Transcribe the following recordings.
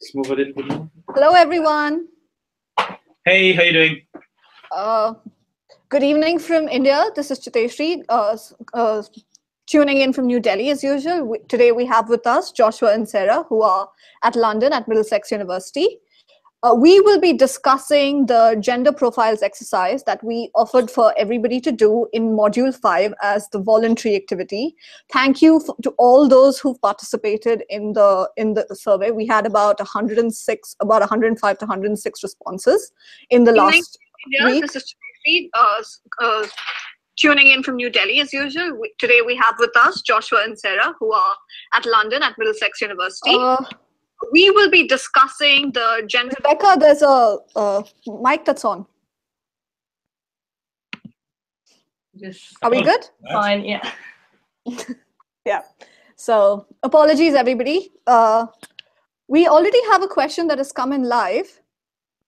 Let's move a little bit more. Hello, everyone. Hey, how you doing? Good evening from India. This is Chiteshri, tuning in from New Delhi as usual. Today we have with us Joshua and Sarah, who are at London at Middlesex University. We will be discussing the gender profiles exercise that we offered for everybody to do in Module 5 as the voluntary activity. Thank you to all those who participated in the survey. We had about 105 to 106 responses in the last week. This is Tracy, tuning in from New Delhi as usual. Today we have with us Joshua and Sarah, who are at London at Middlesex University. We will be discussing the gender. Rebecca, there's a mic that's on. Are we good? Fine, yeah. Yeah. So apologies, everybody. We already have a question that has come in live,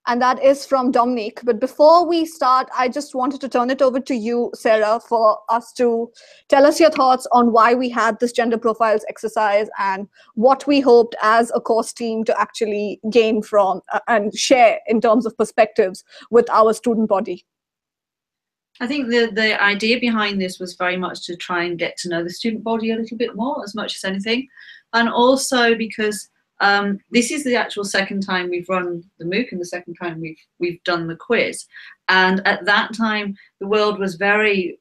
and that is from Dominique. But before we start, I just wanted to turn it over to you, Sarah, for us to tell us your thoughts on why we had this gender profiles exercise and what we hoped as a course team to actually gain from and share in terms of perspectives with our student body. I think the idea behind this was very much to try and get to know the student body a little bit more, as much as anything. And also because this is the actual second time we've run the MOOC and the second time we've done the quiz. And at that time, the world was very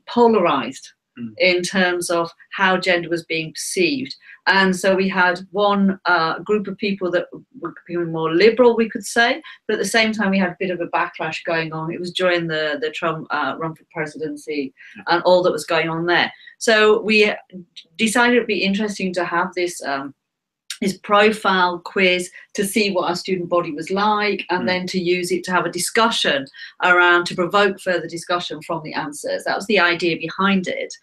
polarized in terms of how gender was being perceived. And so we had one group of people that were becoming more liberal, we could say, but at the same time we had a bit of a backlash going on. It was during the Trump run for presidency and all that was going on there. So we decided it'd be interesting to have this profile quiz to see what our student body was like, and then to use it to have a discussion around, to provoke further discussion from the answers. That was the idea behind it.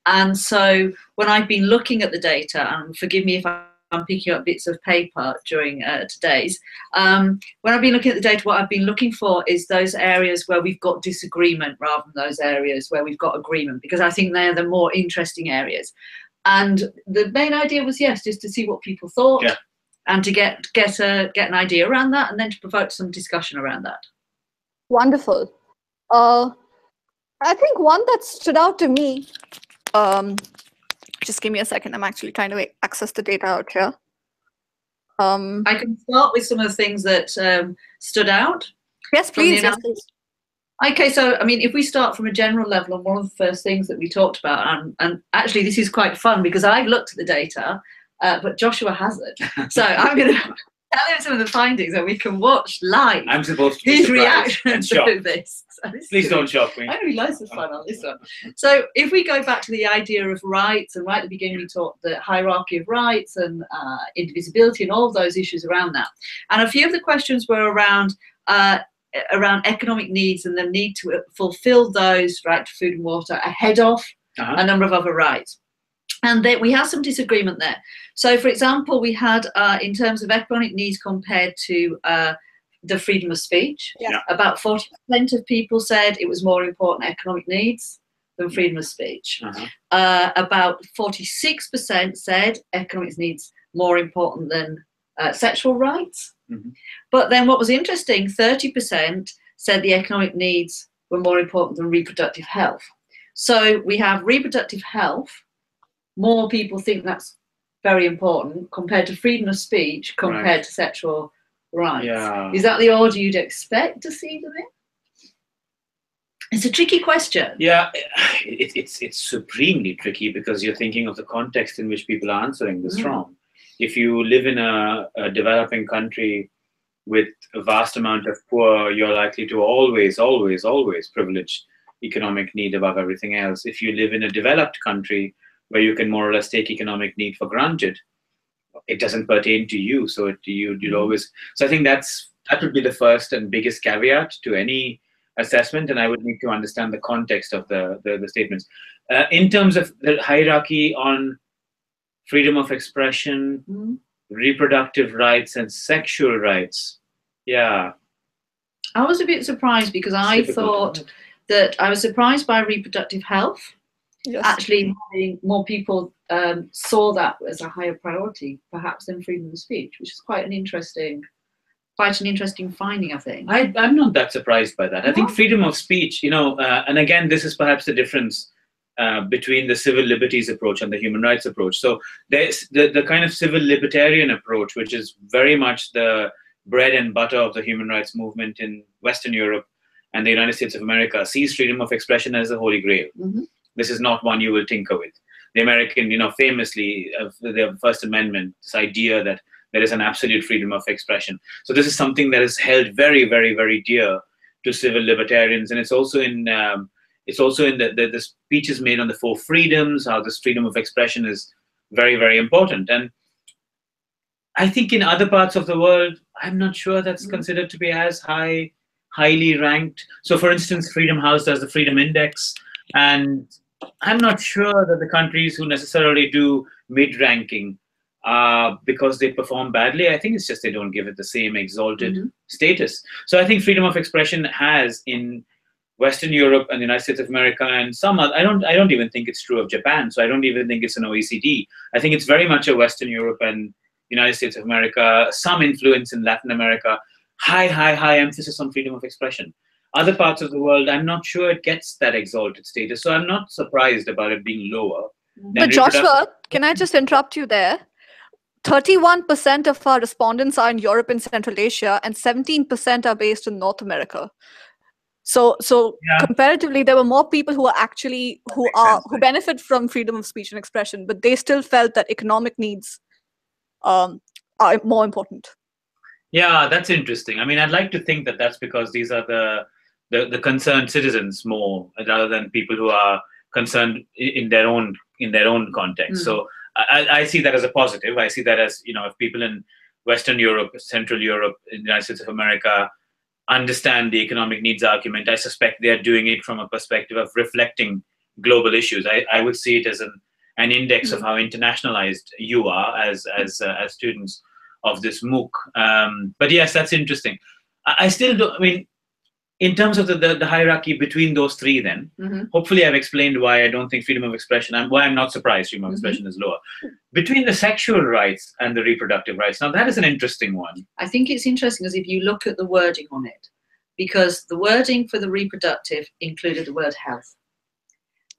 And so when I've been looking at the data, and forgive me if I'm picking up bits of paper during today's, when I've been looking at the data, what I've been looking for is those areas where we've got disagreement rather than those areas where we've got agreement, because I think they're the more interesting areas. And the main idea was, yes, just to see what people thought, and to get an idea around that, and then to provoke some discussion around that. Wonderful. I think one that stood out to me, just give me a second, I'm actually trying to access the data out here. I can start with some of the things that stood out. Yes, please. Yes, please. Okay, so I mean, if we start from a general level, and one of the first things that we talked about, and actually this is quite fun because I've looked at the data, but Joshua hasn't. So I'm going to tell him some of the findings and we can watch live. I'm supposed to be his reaction to this. So Please don't shock me. I know he loads of fun on this one. So if we go back to the idea of rights, and right at the beginning we talked the hierarchy of rights and indivisibility and all of those issues around that. And a few of the questions were around economic needs and the need to fulfill those, right to food and water, ahead of a number of other rights. And we have some disagreement there. So, for example, we had, in terms of economic needs compared to the freedom of speech, about 40% of people said it was more important economic needs than freedom of speech. About 46% said economic needs more important than sexual rights. But then what was interesting, 30% said the economic needs were more important than reproductive health. So we have reproductive health. More people think that's very important compared to freedom of speech, compared to sexual rights. Is that the order you'd expect to see them in? It's a tricky question. Yeah, it's supremely tricky because you're thinking of the context in which people are answering this from. If you live in a developing country with a vast amount of poor, you're likely to always privilege economic need above everything else. If you live in a developed country where you can more or less take economic need for granted, it doesn't pertain to you. So you'd always. So I think that would be the first and biggest caveat to any assessment, and I would need to understand the context of the statements. In terms of the hierarchy on freedom of expression, reproductive rights, and sexual rights. I was a bit surprised because I thought that I was surprised by reproductive health, Yes. actually having more people saw that as a higher priority, perhaps than freedom of speech, which is quite an interesting finding, I think. I'm not that surprised by that. I think No? freedom of speech, and again, this is perhaps the difference between the civil liberties approach and the human rights approach. So there's the kind of civil libertarian approach, which is very much the bread and butter of the human rights movement in Western Europe and the United States of America, sees freedom of expression as the holy grail. Mm-hmm. This is not one you will tinker with. The American, famously, the First Amendment, this idea that there is an absolute freedom of expression. So this is something that is held very, very, very dear to civil libertarians, and it's also in the speeches made on the 4 freedoms, how this freedom of expression is very, very important. And I think in other parts of the world, I'm not sure that's considered to be as highly ranked. So, for instance, Freedom House does the Freedom Index, and I'm not sure that the countries who necessarily do mid-ranking because they perform badly. I think it's just they don't give it the same exalted status. So I think freedom of expression has in Western Europe and the United States of America and some other, I don't even think it's true of Japan. So I don't even think it's an OECD. I think it's very much a Western Europe and United States of America, some influence in Latin America, high emphasis on freedom of expression. Other parts of the world, I'm not sure it gets that exalted status. So I'm not surprised about it being lower. But Joshua, can I just interrupt you there? 31% of our respondents are in Europe and Central Asia, and 17% are based in North America. So Yeah. comparatively, there were more people who who benefit from freedom of speech and expression, but they still felt that economic needs are more important. Yeah, that's interesting. I mean, I'd like to think that that's because these are the concerned citizens more rather than people who are concerned in their own context. So I see that as a positive. I see that as, if people in Western Europe, Central Europe, in the United States of America understand the economic needs argument, I suspect they're doing it from a perspective of reflecting global issues. I would see it as an index of how internationalized you are as students of this MOOC. But yes, that's interesting. I still don't, I mean, in terms of the hierarchy between those three, then, hopefully I've explained why I don't think freedom of expression, and why I'm not surprised freedom of expression is lower. Between the sexual rights and the reproductive rights, now that is an interesting one. I think it's interesting because if you look at the wording on it, because the wording for the reproductive included the word health.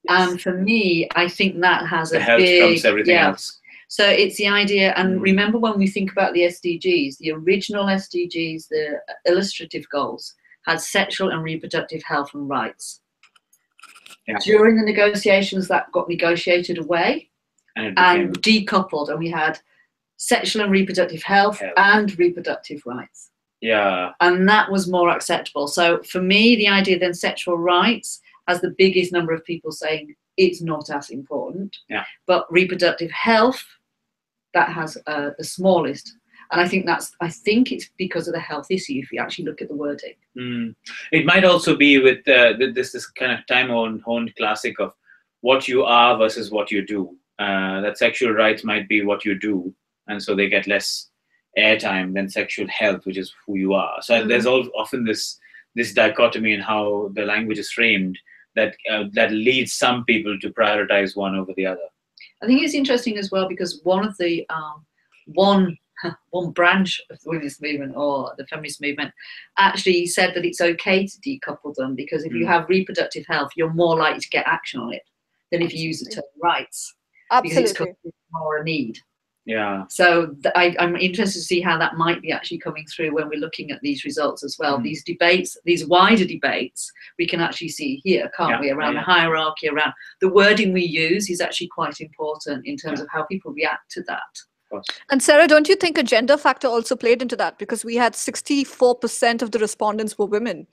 And for me, I think that has The health trumps everything else. So it's the idea, and remember when we think about the SDGs, the original SDGs, the illustrative goals, had sexual and reproductive health and rights. Yeah. During the negotiations, that got negotiated away and decoupled, and we had sexual and reproductive health and reproductive rights. Yeah. And that was more acceptable. So for me, the idea then sexual rights has the biggest number of people saying it's not as important. Yeah. But reproductive health, that has the smallest. And I think it's because of the health issue if you actually look at the wording. It might also be with this kind of time-honed classic of what you are versus what you do. That sexual rights might be what you do, and so they get less airtime than sexual health, which is who you are. So there's often this dichotomy in how the language is framed that leads some people to prioritize one over the other. I think it's interesting as well because one of the one branch of the women's movement or the feminist movement actually said that it's okay to decouple them because if you have reproductive health, you're more likely to get action on it than if you use the term rights. Absolutely. Because it's more a need. Yeah. So I'm interested to see how that might be actually coming through when we're looking at these results as well. These debates, these wider debates, we can actually see here, can't we? Around the hierarchy, around the wording we use is actually quite important in terms of how people react to that. And Sarah, don't you think a gender factor also played into that? Because we had 64% of the respondents were women.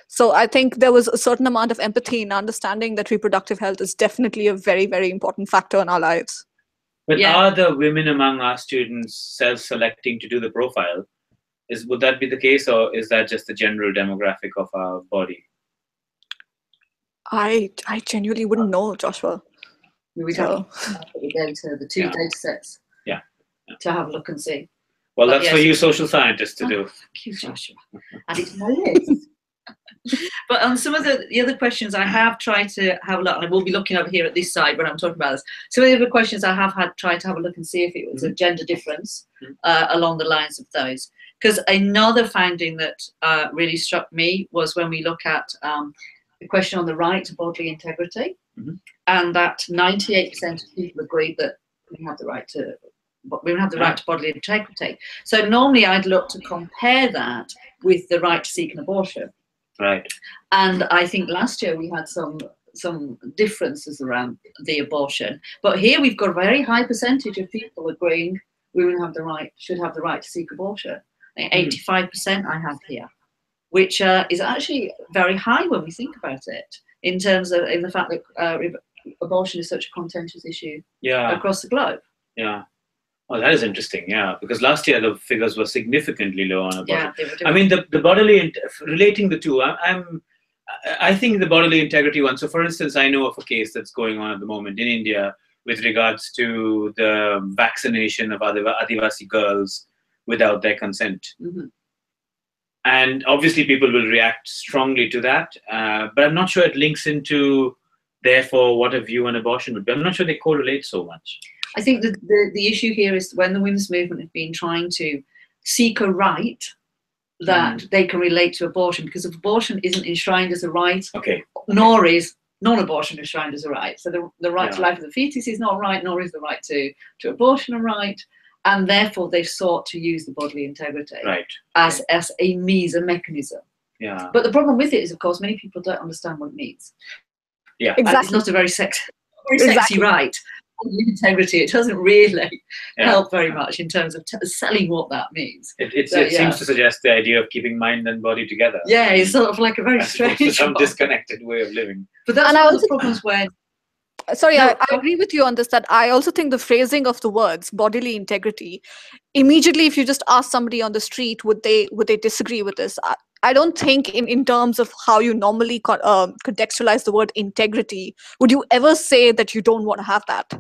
So I think there was a certain amount of empathy in understanding that reproductive health is definitely a very, very important factor in our lives. But are the women among our students self-selecting to do the profile? Would that be the case, or is that just the general demographic of our body? I genuinely wouldn't know, Joshua. We'd have to put the two data sets to have a look and see. Well, that's for you social scientists to do. Thank you, Joshua. And it's my list. But on some of the other questions, I have tried to have a look, and I will be looking over here at this side when I'm talking about this. Some of the other questions I have tried to have a look and see if it was a gender difference along the lines of those. Because another finding that really struck me was when we look at the question on the right to bodily integrity, and that 98% of people agreed that we have the right to. But we don't have the right to bodily integrity. So normally I'd look to compare that with the right to seek an abortion. Right. And I think last year we had some differences around the abortion. But here we've got a very high percentage of people agreeing women should have the right to seek abortion. 85% I have here, which is actually very high when we think about it, in terms of the fact that abortion is such a contentious issue across the globe. Yeah. Oh, that is interesting. Yeah, because last year the figures were significantly low on abortion. Yeah, I mean, the bodily relating the two. I think the bodily integrity one. So, for instance, I know of a case that's going on at the moment in India with regards to the vaccination of Adivasi girls without their consent. And obviously, people will react strongly to that. But I'm not sure it links into, therefore, what a view on abortion would be. I'm not sure they correlate so much. I think the issue here is when the women's movement have been trying to seek a right that they can relate to abortion, because if abortion isn't enshrined as a right, nor is non-abortion enshrined as a right. So the right to life of the fetus is not a right, nor is the right to abortion a right, and therefore they've sought to use the bodily integrity as a means, a mechanism. Yeah. But the problem with it is, of course, many people don't understand what it means. Yeah, exactly. It's not a very sexy right. Integrity, it doesn't really help very much in terms of selling what that means. It seems to suggest the idea of keeping mind and body together. Yeah, it's sort of like a very strange, some disconnected way of living. But that's one of the problems where. Sorry, I agree with you on this, that I also think the phrasing of the words bodily integrity, immediately if you just ask somebody on the street, would they disagree with this? I don't think in terms of how you normally contextualize the word integrity, would you ever say that you don't want to have that?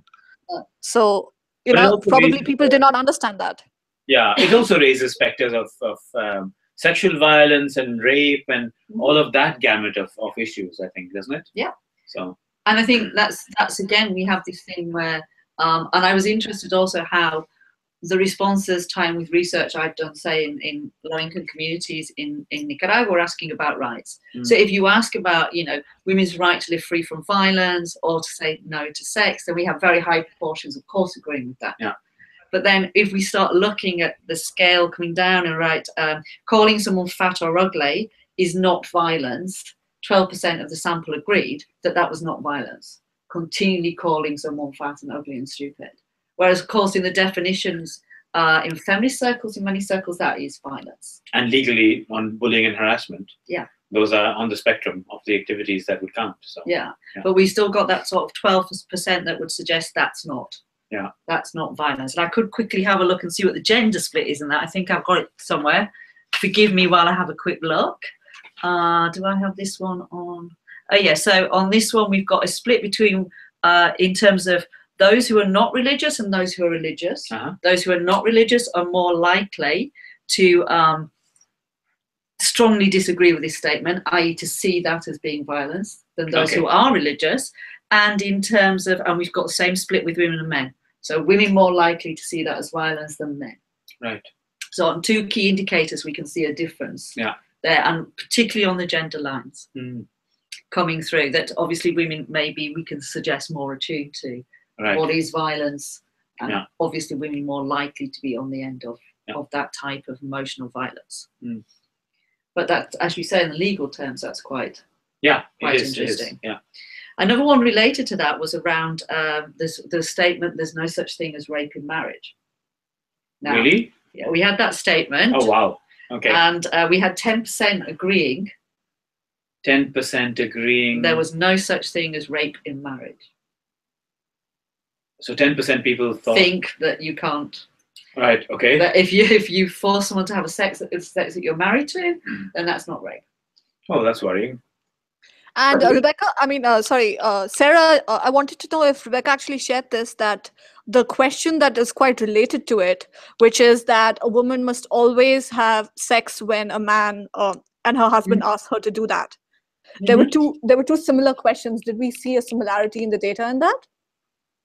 So, probably people did not understand that. Yeah, it also raises specters of sexual violence and rape and all of that gamut of issues, I think, doesn't it? Yeah. So. And I think that's again, we have this thing where, and I was interested also how the responses time with research I've done, say in low-income communities in Nicaragua, are asking about rights. So if you ask about, women's right to live free from violence or to say no to sex, then we have very high proportions, of course, agreeing with that. Yeah. But then if we start looking at the scale coming down and calling someone fat or ugly is not violence, 12% of the sample agreed that was not violence. Continually calling someone fat and ugly and stupid. Whereas, of course, in the definitions, in feminist circles, in many circles, that is violence. And legally, on bullying and harassment, those are on the spectrum of the activities that would count. So but we still got that sort of 12% that would suggest that's not violence. And I could quickly have a look and see what the gender split is in that. I think I've got it somewhere. Forgive me while I have a quick look. Do I have this one on? Oh yeah, so on this one we've got a split between in terms of those who are not religious and those who are religious. Those who are not religious are more likely to strongly disagree with this statement, i.e. to see that as being violence, than those who are religious. And in terms of, and we've got the same split with women and men. So women more likely to see that as violence than men. Right. So on two key indicators we can see a difference there, and particularly on the gender lines coming through, that obviously women maybe we can suggest more attuned to what is violence, and obviously women more likely to be on the end of that type of emotional violence. But that, as you say in the legal terms, that's quite interesting. Yeah. Another one related to that was around the statement, there's no such thing as rape in marriage. Now, really? Yeah, we had that statement. Oh, wow. Okay. And we had 10% agreeing. 10% agreeing. There was no such thing as rape in marriage. So 10% people think that you can't. Right. Okay. That if you force someone to have sex that you're married to, then that's not rape. Oh, that's worrying. And Rebecca, Sarah, I wanted to know if Rebecca actually shared this, that the question that is quite related to it, which is that a woman must always have sex when a man, and her husband asked her to do that. There were two similar questions. Did we see a similarity in the data in that?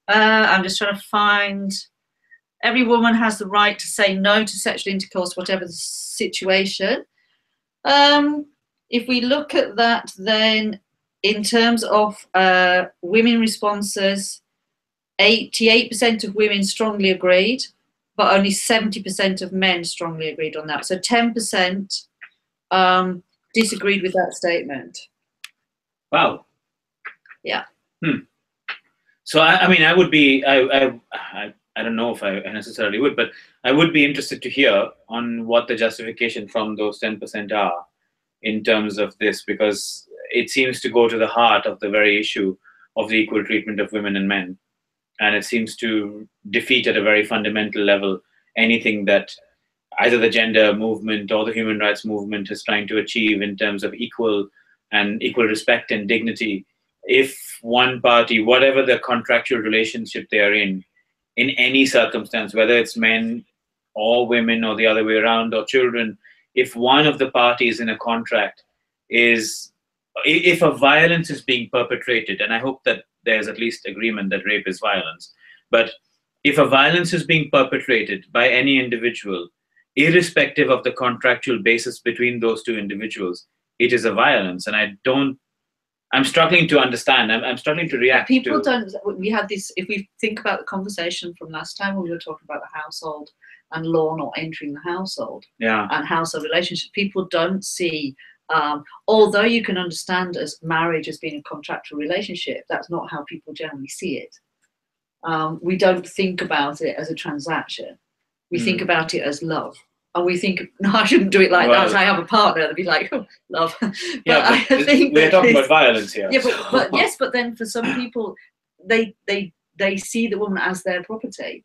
I'm just trying to find. Every woman has the right to say no to sexual intercourse, whatever the situation. If we look at that, then in terms of women responses, 88% of women strongly agreed, but only 70% of men strongly agreed on that. So 10% disagreed with that statement. Wow. Yeah. So I mean, I would be. I don't know if I necessarily would, but I would be interested to hear on what the justification from those 10% are in terms of this, because it seems to go to the heart of the very issue of the equal treatment of women and men. And it seems to defeat at a very fundamental level anything that either the gender movement or the human rights movement is trying to achieve in terms of equal respect and dignity. If one party, whatever the contractual relationship they are in any circumstance, whether it's men or women or the other way around or children, if one of the parties in a contract if a violence is being perpetrated, and I hope that there's at least agreement that rape is violence, but if a violence is being perpetrated by any individual, irrespective of the contractual basis between those two individuals, it is a violence. And I'm struggling to understand. I'm struggling to react. People don't. We had this. If we think about the conversation from last time when we were talking about the household and law not entering the household, and household relationships, people don't see. Although you can understand as marriage as being a contractual relationship, that's not how people generally see it. We don't think about it as a transaction. We think about it as love. And we think, no, I shouldn't do it like that. I have a partner. They'd be like, oh, love. But I think we're talking about violence here. Yeah, but yes, but then for some people, they see the woman as their property,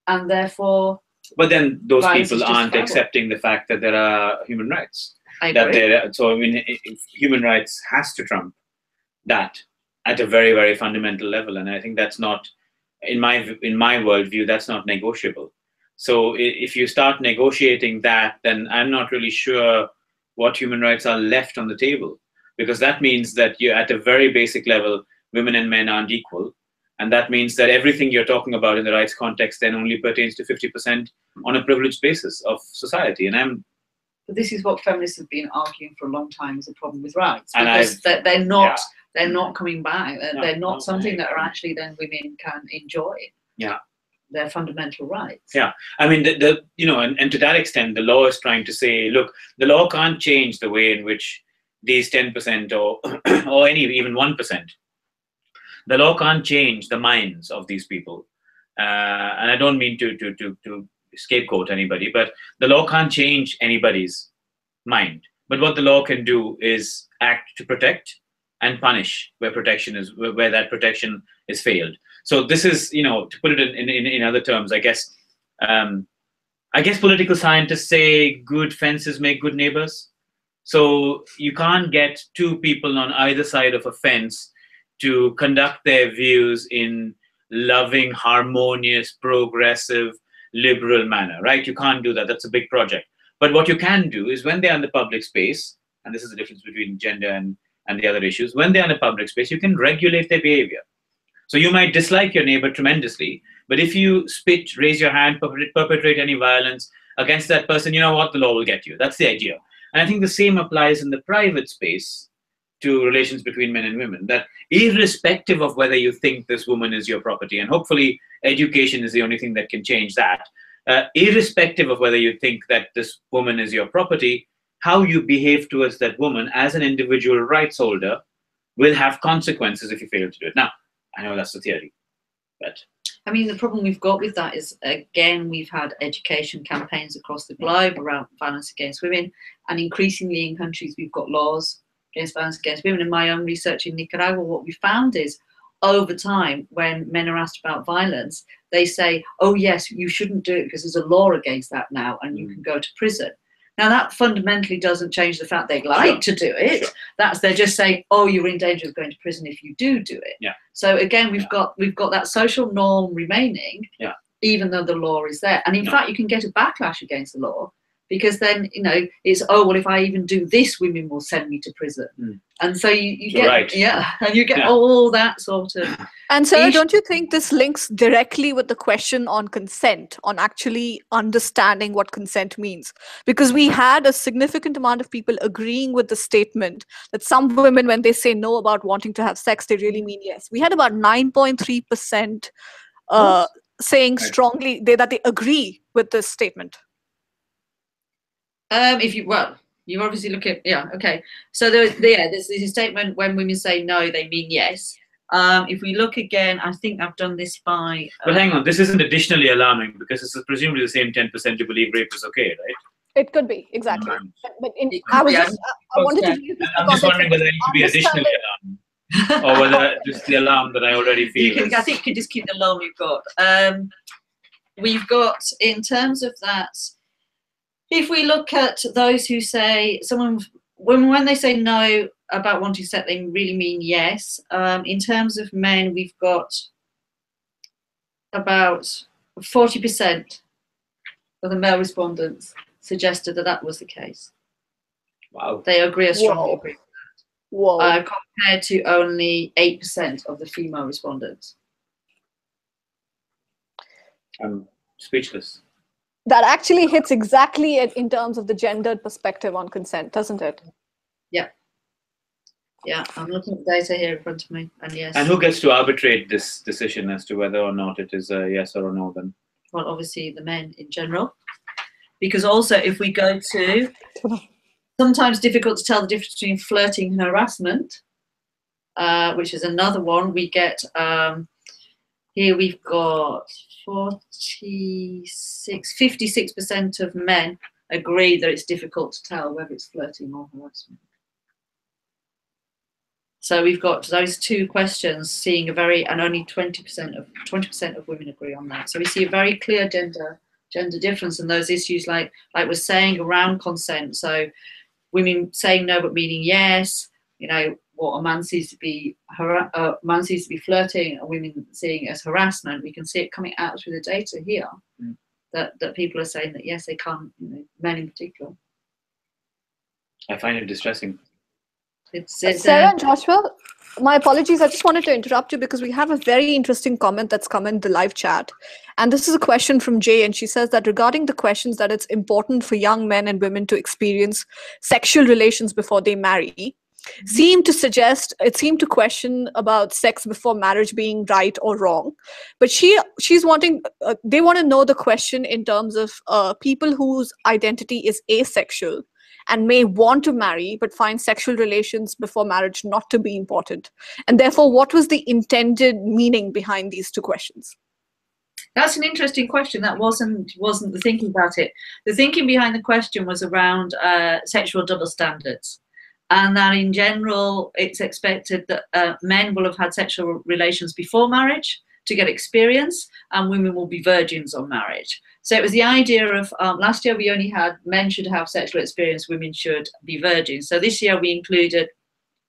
and therefore. But then those people aren't accepting the fact that there are human rights. I agree. So I mean, human rights has to trump that at a very, very fundamental level, and I think that's not, in my worldview, that's not negotiable. So if you start negotiating that, then I'm not really sure what human rights are left on the table, because that means that you're at a very basic level, women and men aren't equal. And that means that everything you're talking about in the rights context then only pertains to 50% on a privileged basis of society. And But this is what feminists have been arguing for a long time as a problem with rights, because they're not coming back. They're not something that are actually then women can enjoy. Yeah. Their fundamental rights. Yeah, I mean, and to that extent, the law is trying to say, look, the law can't change the way in which these 10% or even 1%, the law can't change the minds of these people. And I don't mean to scapegoat anybody, but the law can't change anybody's mind. But what the law can do is act to protect and punish where that protection is failed. So this is, to put it in other terms, I guess political scientists say good fences make good neighbors. So you can't get two people on either side of a fence to conduct their views in loving, harmonious, progressive, liberal manner, right? You can't do that. That's a big project. But what you can do is when they're in the public space, and this is the difference between gender and the other issues, when they're in a public space, you can regulate their behavior. So you might dislike your neighbor tremendously, but if you spit, raise your hand, perpetrate any violence against that person, you know what? The law will get you. That's the idea. And I think the same applies in the private space to relations between men and women, that irrespective of whether you think this woman is your property, and hopefully education is the only thing that can change that, irrespective of whether you think that this woman is your property, how you behave towards that woman as an individual rights holder will have consequences if you fail to do it. Now, I know that's the theory, but I mean, the problem we've got with that is, again, we've had education campaigns across the globe around violence against women, and increasingly in countries we've got laws against violence against women. In my own research in Nicaragua, what we found is over time, when men are asked about violence, they say, oh yes, you shouldn't do it because there's a law against that now and you can go to prison. Now that fundamentally doesn't change the fact they'd like to do it. They're just saying, oh, you're in danger of going to prison if you do it. Yeah. So again, we've got that social norm remaining, even though the law is there. And in fact, you can get a backlash against the law because then, you know, it's, oh, well, if I even do this, women will send me to prison. And so you get, and you get all that sort of. And Sarah, don't you think this links directly with the question on consent, on actually understanding what consent means? Because we had a significant amount of people agreeing with the statement that some women, when they say no about wanting to have sex, they really mean yes. We had about 9.3% saying strongly that they agree with this statement. You obviously look at, okay. So there's a statement when women say no, they mean yes. If we look again, I think I've done this by. But hang on, this isn't additionally alarming because it's presumably the same 10% who believe rape is okay, right? It could be, exactly. But I wanted to use this. I'm just wondering whether it needs to be additionally alarming, or whether just the alarm that I already feel. I think you can just keep the alarm you've got. We've got, in terms of that, if we look at those who say, when they say no about wanting sex, they really mean yes. In terms of men, we've got about 40% of the male respondents suggested that was the case. Wow. They strongly agree with that. Whoa. Compared to only 8% of the female respondents. I'm speechless. That actually hits exactly in terms of the gendered perspective on consent, doesn't it? Yeah, I'm looking at the data here in front of me, and yes. And who gets to arbitrate this decision as to whether or not it is a yes or a no then? Well, obviously the men in general. Because also, if we go to, sometimes difficult to tell the difference between flirting and harassment, which is another one. We get, here we've got 56% of men agree that it's difficult to tell whether it's flirting or harassment. So we've got those two questions seeing and only 20% of women agree on that. So we see a very clear gender difference in those issues, like we're saying around consent. So women saying no but meaning yes, you know, what a man sees to be flirting and women seeing as harassment. We can see it coming out through the data here that people are saying that yes, they can't, you know, men in particular. I find it distressing. Sarah and Joshua, my apologies. I just wanted to interrupt you because we have a very interesting comment that's come in the live chat. And this is a question from Jay, and she says that regarding the questions that it's important for young men and women to experience sexual relations before they marry, seemed to question about sex before marriage being right or wrong. But she's wanting, they want to know the question in terms of people whose identity is asexual and may want to marry but find sexual relations before marriage not to be important. And therefore, what was the intended meaning behind these two questions? That's an interesting question. That wasn't the thinking about it. The thinking behind the question was around sexual double standards. And that in general, it's expected that men will have had sexual relations before marriage to get experience, and women will be virgins on marriage. So it was the idea of, last year we only had men should have sexual experience, women should be virgins. So this year we included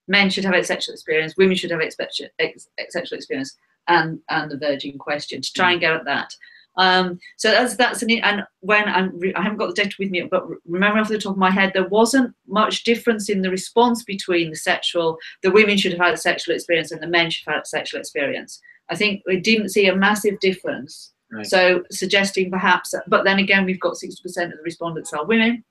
men should have sexual experience, women should have sexual experience, and the virgin question to try and get at that. So that's and when I haven't got the data with me, but remember off the top of my head, there wasn't much difference in the response between the women should have had a sexual experience and the men should have had a sexual experience. I think we didn't see a massive difference. Right. So suggesting perhaps, but then again, we've got 60% of the respondents are women,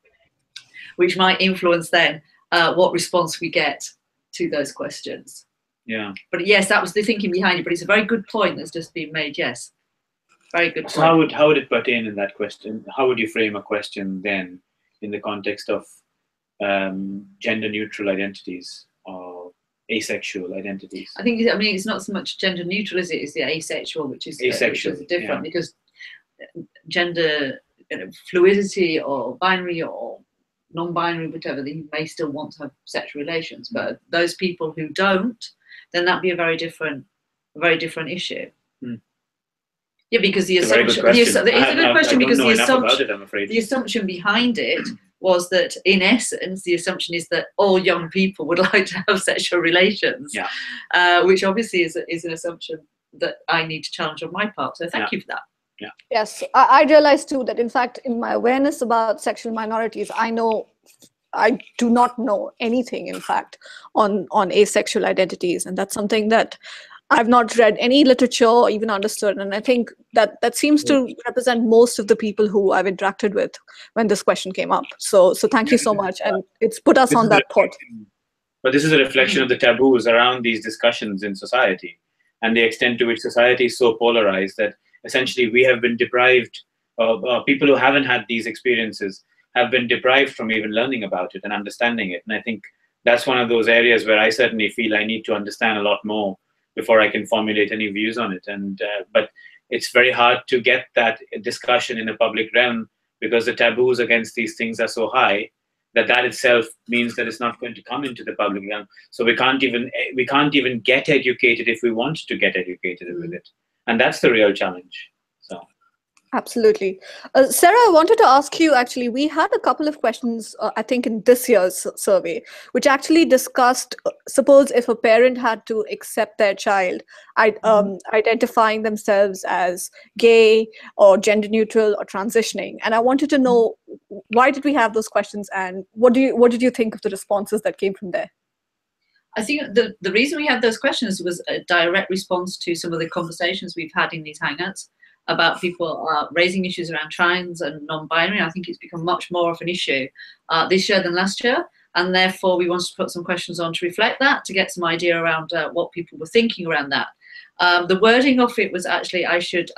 which might influence then what response we get to those questions. Yeah. But yes, that was the thinking behind it. But it's a very good point that's just been made. Yes. Very good. So how would it pertain in that question? How would you frame a question then in the context of gender neutral identities or asexual identities? I mean it's not so much gender neutral, is it? It's the asexual, which is different, because gender fluidity or binary or non-binary, whatever, you may still want to have sexual relations, but those people who don't, then that'd be a very different issue. Yeah, because the assumption, it's a good question because the assumption behind it was that in essence, the assumption is that all young people would like to have sexual relations, which obviously is an assumption that I need to challenge on my part. So thank you for that. Yes, I realized too that in fact, in my awareness about sexual minorities, I do not know anything, in fact, on asexual identities, and that's something that I've not read any literature or even understood. And I think that seems to represent most of the people who I've interacted with when this question came up. So thank you so much, and it's put us This on is a that thought. But this is a reflection of the taboos around these discussions in society and the extent to which society is so polarized that essentially we have been deprived of people who haven't had these experiences have been deprived from even learning about it and understanding it. And I think that's one of those areas where I certainly feel I need to understand a lot more before I can formulate any views on it. But it's very hard to get that discussion in a public realm because the taboos against these things are so high that itself means that it's not going to come into the public realm. So we can't even get educated if we want to get educated with it, and that's the real challenge. So. Absolutely. Sarah, I wanted to ask you, actually, we had a couple of questions, I think, in this year's survey, which actually discussed, suppose if a parent had to accept their child identifying themselves as gay or gender neutral or transitioning. And I wanted to know, why did we have those questions, and what did you think of the responses that came from there? I think the reason we had those questions was a direct response to some of the conversations we've had in these hangouts about people raising issues around trans and non-binary. I think it's become much more of an issue this year than last year, and therefore we wanted to put some questions on to reflect that, to get some idea around what people were thinking around that. The wording of it was actually, I should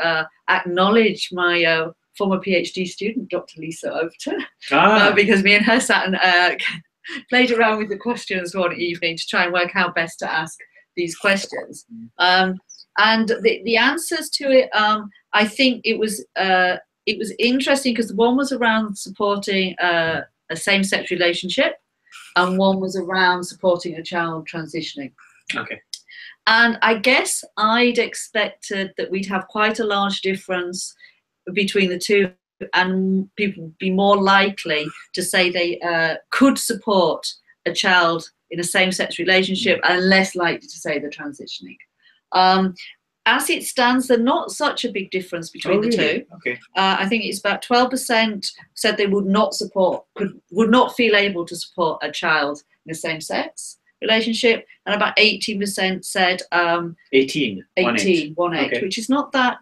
acknowledge my former PhD student, Dr. Lisa Overton, because me and her sat and played around with the questions one evening to try and work out best to ask these questions. And the answers to it, I think it was interesting because one was around supporting a same-sex relationship, and one was around supporting a child transitioning. Okay. And I guess I'd expected that we'd have quite a large difference between the two, and people would be more likely to say they could support a child in a same-sex relationship, and less likely to say they're transitioning. As it stands, there's not such a big difference between the two. Okay. I think it's about 12% said they would not feel able to support a child in a same-sex relationship, and about 18% said 18, okay. Which is not that.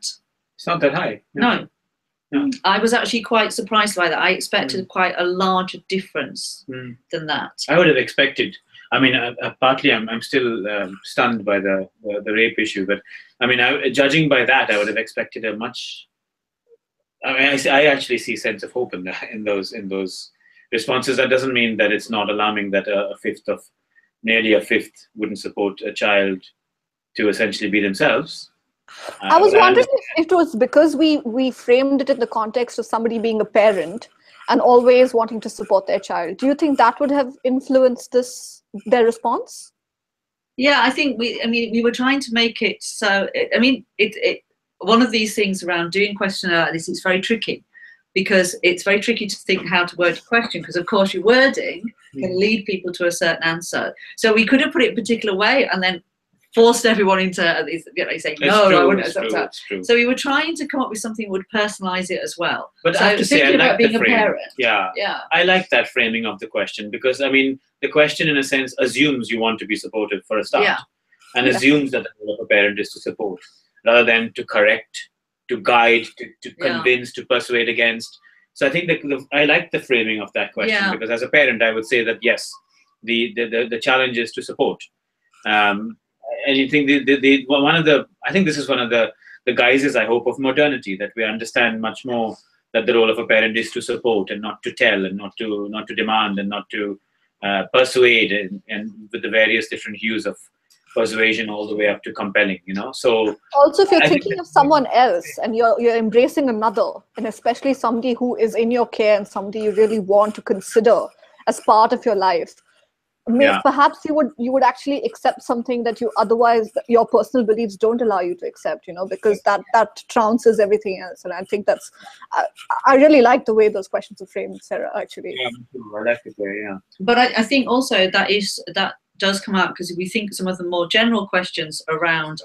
It's not that high. No. I was actually quite surprised by that. I expected quite a larger difference than that. I would have expected. I mean, partly I'm still stunned by the rape issue, but I mean, judging by that, I would have expected a much. I mean, I actually see sense of hope in those responses. That doesn't mean that it's not alarming that nearly a fifth wouldn't support a child to essentially be themselves. I was wondering if it was because we framed it in the context of somebody being a parent and always wanting to support their child. Do you think that would have influenced their response? Yeah, I think we were trying to make it so. One of these things around doing questionnaire like this, it's very tricky, because it's very tricky to think how to word a question, because of course your wording can lead people to a certain answer. So we could have put it a particular way and then forced everyone into saying no, I wouldn't accept that. So we were trying to come up with something that would personalize it as well. But so I have to say, I like being the frame. A parent. Yeah, I like that framing of the question, because I mean, the question in a sense assumes you want to be supportive for a start, and assumes that the role of a parent is to support rather than to correct, to guide, to convince, to persuade against. So I think that I like the framing of that question, because as a parent, I would say that yes, the challenge is to support. And you think I think this is one of the guises, I hope, of modernity, that we understand much more that the role of a parent is to support and not to tell, and not to demand, and not to persuade, and with the various different hues of persuasion all the way up to compelling, So also, if you're thinking of someone else and you're embracing another, and especially somebody who is in your care and somebody you really want to consider as part of your life, perhaps you would actually accept something that you otherwise, your personal beliefs don't allow you to accept, because that trounces everything else. And I think that's I really like the way those questions are framed, Sarah, actually. I like it there, But I think also that does come out, because if we think some of the more general questions around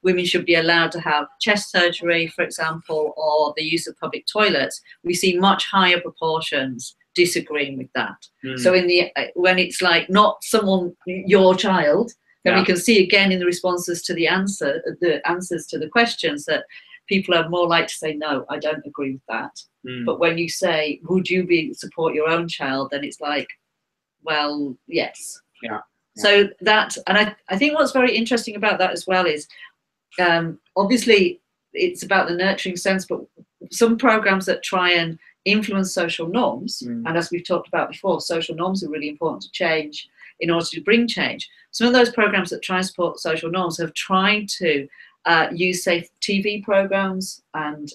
women should be allowed to have chest surgery, for example, or the use of public toilets, we see much higher proportions disagreeing with that. So when it's like not someone, your child, then we can see again in the responses to the answers to the questions that people are more likely to say, no, I don't agree with that. But when you say, would you support your own child, then it's like, well, yes. So that, and I think what's very interesting about that as well is, obviously it's about the nurturing sense, but some programs that try and influence social norms, and as we've talked about before, social norms are really important to change in order to bring change. Some of those programs that try and support social norms have tried to use, say, TV programs and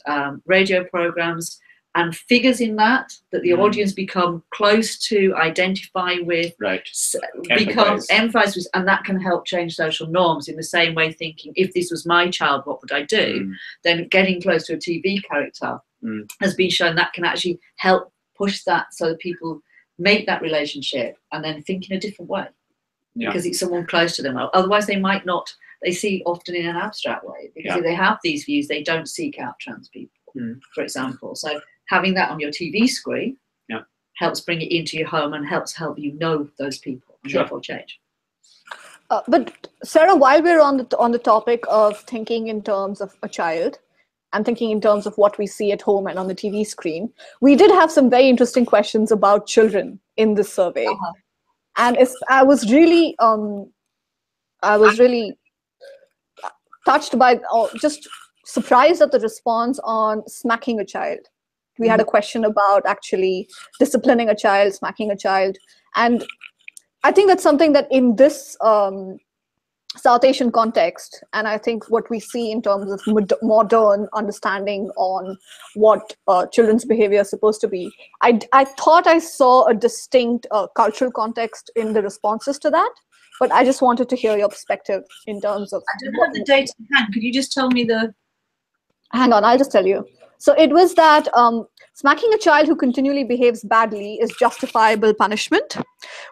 radio programs and figures in that the audience become close to, identify with, become emphasized with, and that can help change social norms in the same way, thinking, if this was my child, what would I do? Then getting close to a TV character has been shown that can actually help push that so that people make that relationship and then think in a different way because it's someone close to them. Otherwise they might not, they see often in an abstract way, because if they have these views, they don't seek out trans people, for example. So having that on your TV screen helps bring it into your home and help you know those people and therefore change. But Sarah, while we're on the topic of thinking in terms of a child and thinking in terms of what we see at home and on the TV screen, we did have some very interesting questions about children in this survey. And I was really touched by, just surprised at the response on smacking a child. We had a question about actually disciplining a child, smacking a child. And I think that's something that in this South Asian context, and I think what we see in terms of modern understanding on what children's behavior is supposed to be, I thought I saw a distinct cultural context in the responses to that. But I just wanted to hear your perspective in terms of... I don't have the data in hand. Could you just tell me the... Hang on, I'll just tell you. So it was that smacking a child who continually behaves badly is justifiable punishment.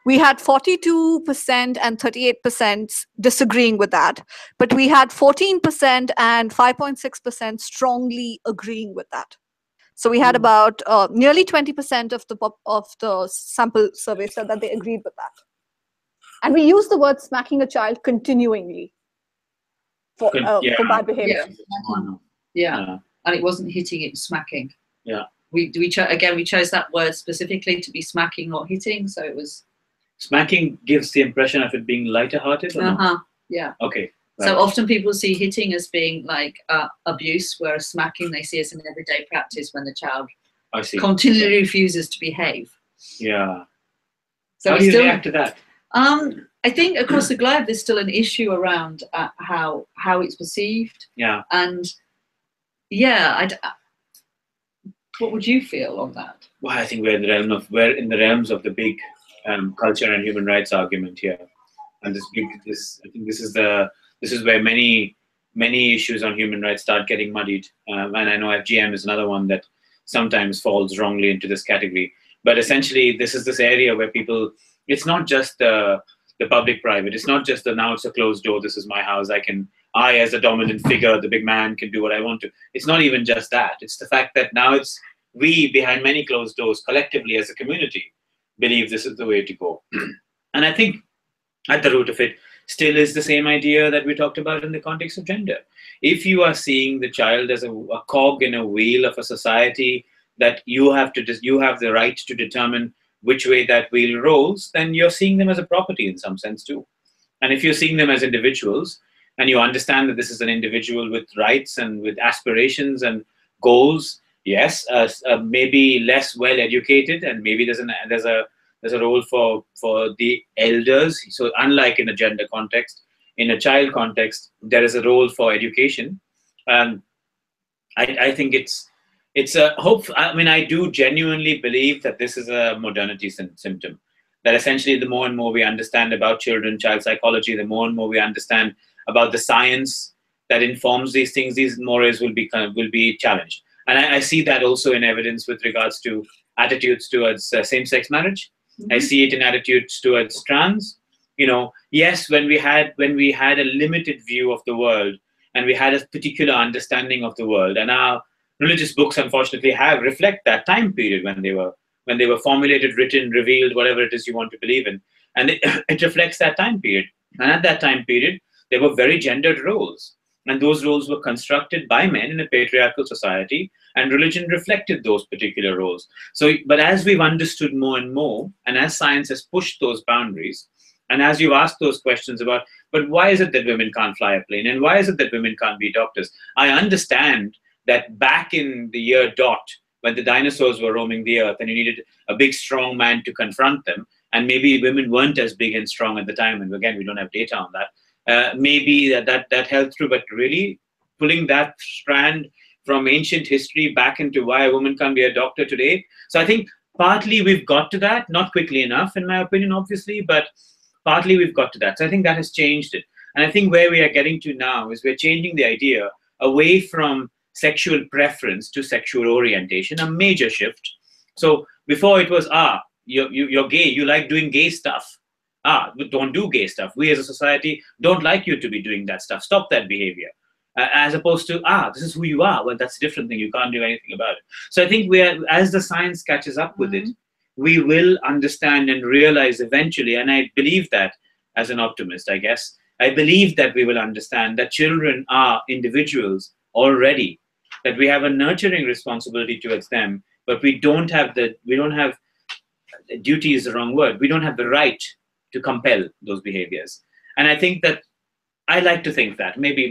We had 42% and 38% disagreeing with that, but we had 14% and 5.6% strongly agreeing with that. So we had about nearly 20% of the sample survey said that they agreed with that. And we use the word smacking a child continuingly for bad behavior. And it wasn't hitting, it was smacking. We chose that word specifically to be smacking, not hitting. So it was... Smacking gives the impression of it being lighter-hearted? Okay. Right. So often people see hitting as being like abuse, whereas smacking they see as an everyday practice when the child continually refuses to behave. So how do you react to that? I think across the globe there's still an issue around how it's perceived. And what would you feel on that? Well, I think we're in the realms of the big culture and human rights argument here, and I think this is where many issues on human rights start getting muddied. And I know FGM is another one that sometimes falls wrongly into this category. But essentially, this is this area where people, it's not just the public-private. It's not just now it's a closed door. This is my house. I, as a dominant figure, the big man, can do what I want to. It's not even just that. It's the fact that now it's we, behind many closed doors, collectively as a community, believe this is the way to go. And I think at the root of it still is the same idea that we talked about in the context of gender. If you are seeing the child as a cog in a wheel of a society that you have the right to determine which way that wheel rolls, then you're seeing them as a property in some sense too. And if you're seeing them as individuals, and you understand that this is an individual with rights and with aspirations and goals, yes, maybe less well educated, and maybe there's a role for the elders. So unlike in a gender context, in a child context, there is a role for education. I think it's a hope. I mean, I do genuinely believe that this is a modernity symptom. That essentially, the more and more we understand about children, child psychology, the more and more we understand about the science that informs these things, these mores will be challenged. And I see that also in evidence with regards to attitudes towards same-sex marriage. I see it in attitudes towards trans. Yes, when we had a limited view of the world, and we had a particular understanding of the world. And our religious books, unfortunately, reflect that time period when they were formulated, written, revealed, whatever it is you want to believe in. And it reflects that time period. And at that time period, there were very gendered roles. And those roles were constructed by men in a patriarchal society, and religion reflected those particular roles. So, but as we've understood more and more, and as science has pushed those boundaries, and as you've asked those questions about, but why is it that women can't fly a plane? And why is it that women can't be doctors? I understand that back in the year dot, when the dinosaurs were roaming the earth and you needed a big, strong man to confront them, and maybe women weren't as big and strong at the time, and again, we don't have data on that, maybe that held through, but really pulling that strand from ancient history back into why a woman can't be a doctor today. So I think partly we've got to that, not quickly enough, in my opinion, obviously, but partly we've got to that. So I think that has changed it. And I think where we are getting to now is we're changing the idea away from sexual preference to sexual orientation, a major shift. So before it was, you're gay, you like doing gay stuff. But don't do gay stuff. We as a society don't like you to be doing that stuff. Stop that behavior. As opposed to, this is who you are. Well, that's a different thing. You can't do anything about it. So I think as the science catches up with it, we will understand and realize eventually, and I believe that as an optimist, I guess, I believe that we will understand that children are individuals already, that we have a nurturing responsibility towards them, but we don't have duty is the wrong word. We don't have the right to compel those behaviors. And I think that I like to think that maybe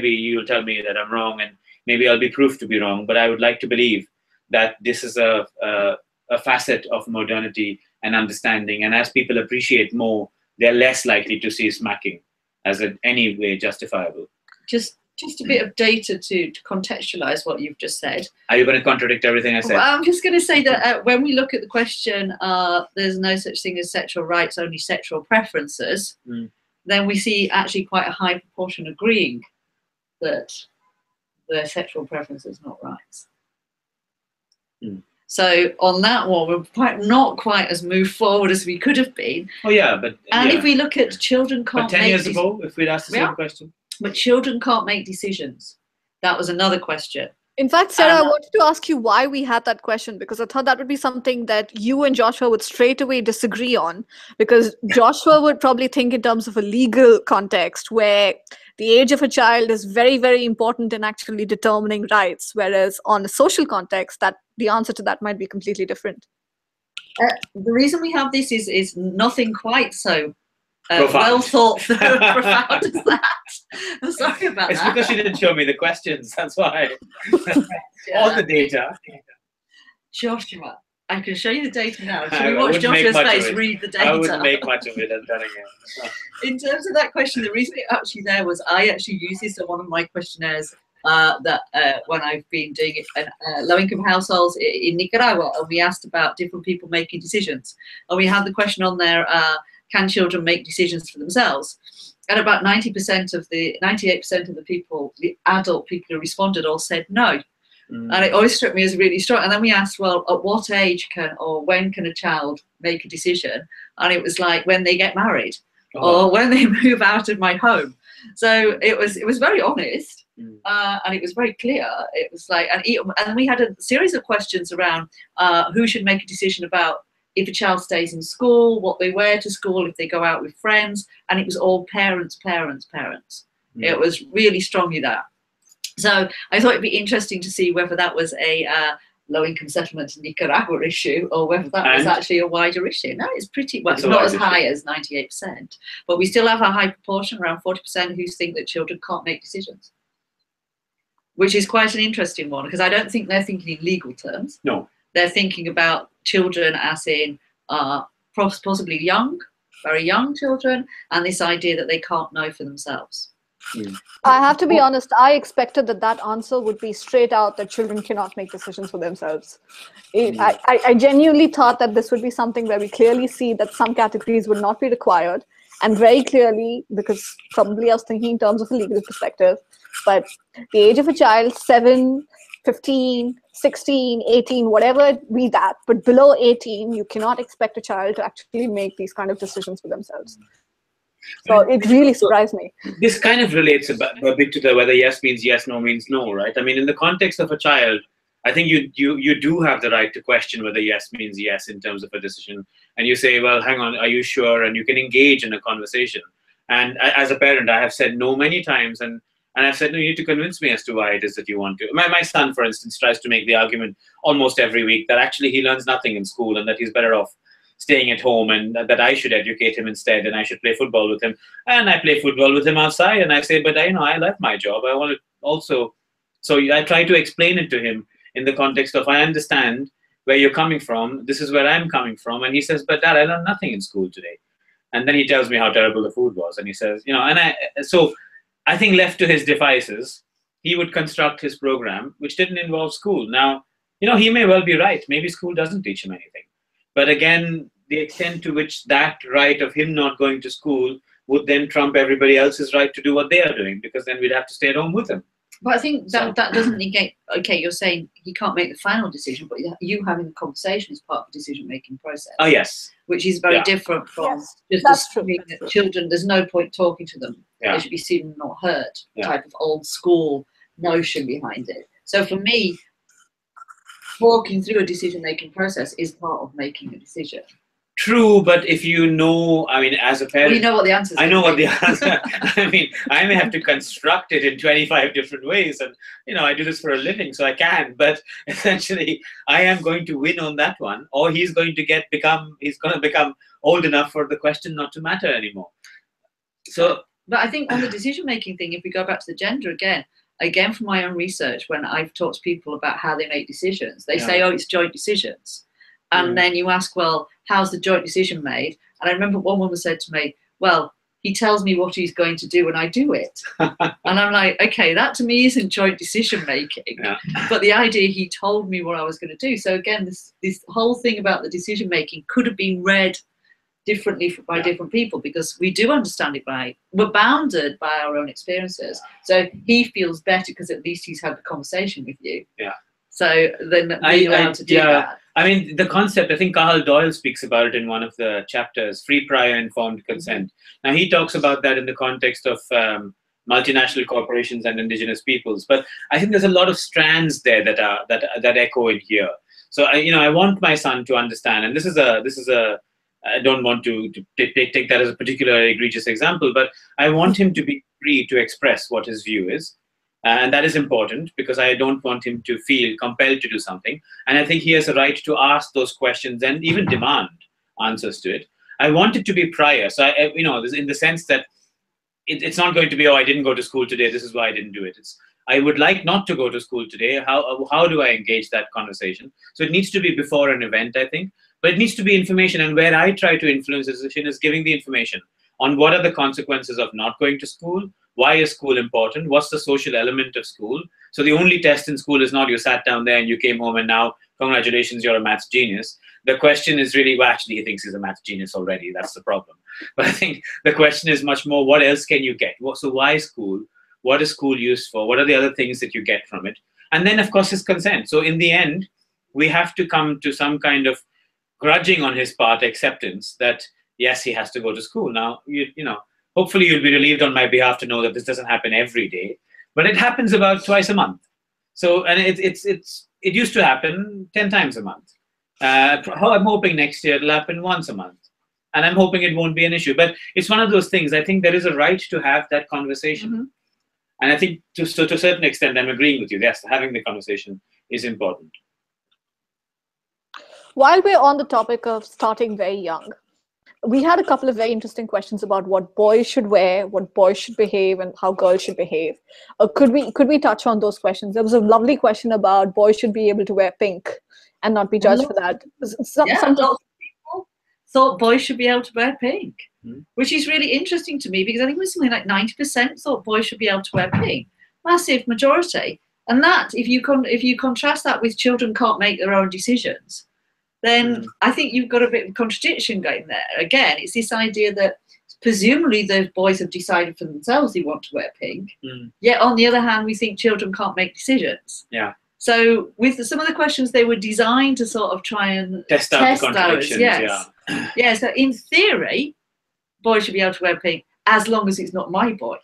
you'll tell me that I'm wrong, and maybe I'll be proved to be wrong, but I would like to believe that this is a facet of modernity and understanding. And as people appreciate more, they're less likely to see smacking as in any way justifiable. Just a bit of data to contextualize what you've just said. Are you going to contradict everything I said? Well, I'm just going to say that when we look at the question, there's no such thing as sexual rights, only sexual preferences, then we see actually quite a high proportion agreeing that their sexual preference is not rights. So on that one, we're not quite as moved forward as we could have been. Oh yeah, but if we look at children can't. But 10 years ago, if we'd asked the same question. But children can't make decisions. That was another question. In fact, Sarah, I wanted to ask you why we had that question, because I thought that would be something that you and Joshua would straight away disagree on, because Joshua would probably think in terms of a legal context where the age of a child is very, very important in actually determining rights, whereas on a social context, that the answer to that might be completely different. The reason we have this is nothing quite so well thought through and profound as that. I'm sorry about that. It's because you didn't show me the questions, that's why. All the data. Joshua, I can show you the data now. Should we watch Joshua's face read the data? I wouldn't make much of it, I'm telling you. In terms of that question, the reason it actually there was I actually use this on one of my questionnaires when I've been doing it in low-income households in Nicaragua, and we asked about different people making decisions. And we had the question on there, can children make decisions for themselves? And about 98% of the people, the adult people who responded, all said no. And it always struck me as really strong. And then we asked, well, at what age when can a child make a decision? And it was like when they get married or when they move out of my home. So it was very honest, and it was very clear. It was like, and we had a series of questions around who should make a decision about if a child stays in school, what they wear to school, if they go out with friends, and it was all parents. It was really strongly that. So I thought it'd be interesting to see whether that was a low-income settlement in Nicaragua issue, or whether that was actually a wider issue. No, it's pretty, well, it's not as high as 98%, but we still have a high proportion, around 40%, who think that children can't make decisions, which is quite an interesting one, because I don't think they're thinking in legal terms. No. They're thinking about children as in possibly young, very young children, and this idea that they can't know for themselves. I have to be honest, I expected that answer would be straight out that children cannot make decisions for themselves. I genuinely thought that this would be something where we clearly see that some categories would not be required, and very clearly, because probably I was thinking in terms of a legal perspective, but the age of a child, 7, 15, 16, 18, whatever be that, but below 18, you cannot expect a child to actually make these kind of decisions for themselves. So it really surprised me. This kind of relates a bit to the whether yes means yes, no means no, right? I mean, in the context of a child, I think you do have the right to question whether yes means yes in terms of a decision. And you say, well, hang on, are you sure? And you can engage in a conversation. And as a parent, I have said no many times, and I've said, no, you need to convince me as to why it is that you want to. My son, for instance, tries to make the argument almost every week that actually he learns nothing in school and that he's better off staying at home, and that I should educate him instead, and I should play football with him. And I play football with him outside, and I say, but I love my job. I want to also. So I try to explain it to him in the context of, I understand where you're coming from. This is where I'm coming from. And he says, but Dad, I learned nothing in school today. And then he tells me how terrible the food was. And he says, so I think left to his devices, he would construct his program, which didn't involve school. Now, he may well be right. Maybe school doesn't teach him anything. But again, the extent to which that right of him not going to school would then trump everybody else's right to do what they are doing, because then we'd have to stay at home with him. But I think that doesn't negate, okay, you're saying he can't make the final decision, but you having the conversation is part of the decision-making process. Oh, yes. Which is very different from just assuming that children, there's no point talking to them. Yeah. They should be seen, not heard, type of old school notion behind it. So for me, walking through a decision-making process is part of making a decision. True, but if as a parent, you know what the answer is. I know what the answer. I may have to construct it in 25 different ways, and I do this for a living, so I can. But essentially, I am going to win on that one, or he's going to become old enough for the question not to matter anymore. So, but I think on the decision-making thing, if we go back to the gender again from my own research, when I've talked to people about how they make decisions, they say, oh, it's joint decisions. And then you ask, well, how's the joint decision made? And I remember one woman said to me, well, he tells me what he's going to do and I do it. And I'm like, okay, that to me isn't joint decision making. Yeah. But the idea he told me what I was going to do. So again, this whole thing about the decision making could have been read differently by different people, because we do understand it we're bounded by our own experiences. So he feels better because at least he's had the conversation with you. Yeah. So then we're allowed to do that. The concept, I think Cahill Doyle speaks about it in one of the chapters, free prior informed consent. Now, he talks about that in the context of multinational corporations and indigenous peoples. But I think there's a lot of strands there that echo in here. So, I want my son to understand, and this is a I don't want to take that as a particular egregious example, but I want him to be free to express what his view is. And that is important, because I don't want him to feel compelled to do something. And I think he has a right to ask those questions and even demand answers to it. I want it to be prior. So, in the sense that it's not going to be, oh, I didn't go to school today, this is why I didn't do it. I would like not to go to school today. How do I engage that conversation? So it needs to be before an event, I think. But it needs to be information. And where I try to influence the decision is giving the information on what are the consequences of not going to school. Why is school important? What's the social element of school? So the only test in school is not you sat down there and you came home and now, congratulations, you're a maths genius. The question is really, well, actually, he thinks he's a maths genius already. That's the problem. But I think the question is much more, what else can you get? So why school? What is school used for? What are the other things that you get from it? And then, of course, his consent. So in the end, we have to come to some kind of grudging on his part acceptance that, yes, he has to go to school. Now, hopefully you'll be relieved on my behalf to know that this doesn't happen every day, but it happens about twice a month. So, and it used to happen 10 times a month. I'm hoping next year it'll happen once a month, and I'm hoping it won't be an issue. But it's one of those things. I think there is a right to have that conversation, and I think to a certain extent, I'm agreeing with you. Yes, having the conversation is important. While we're on the topic of starting very young, we had a couple of very interesting questions about what boys should wear, what boys should behave, and how girls should behave. Could we touch on those questions? There was a lovely question about boys should be able to wear pink and not be judged for that. Lots of people thought boys should be able to wear pink, which is really interesting to me, because I think it was something like 90% thought boys should be able to wear pink. Massive majority. And that, if you contrast that with children can't make their own decisions, then I think you've got a bit of contradiction going there. Again, it's this idea that presumably those boys have decided for themselves they want to wear pink. Yet on the other hand, we think children can't make decisions. Yeah. So with some of the questions, they were designed to sort of try and test the contradictions. Yes. Yeah. So in theory, boys should be able to wear pink, as long as it's not my boy.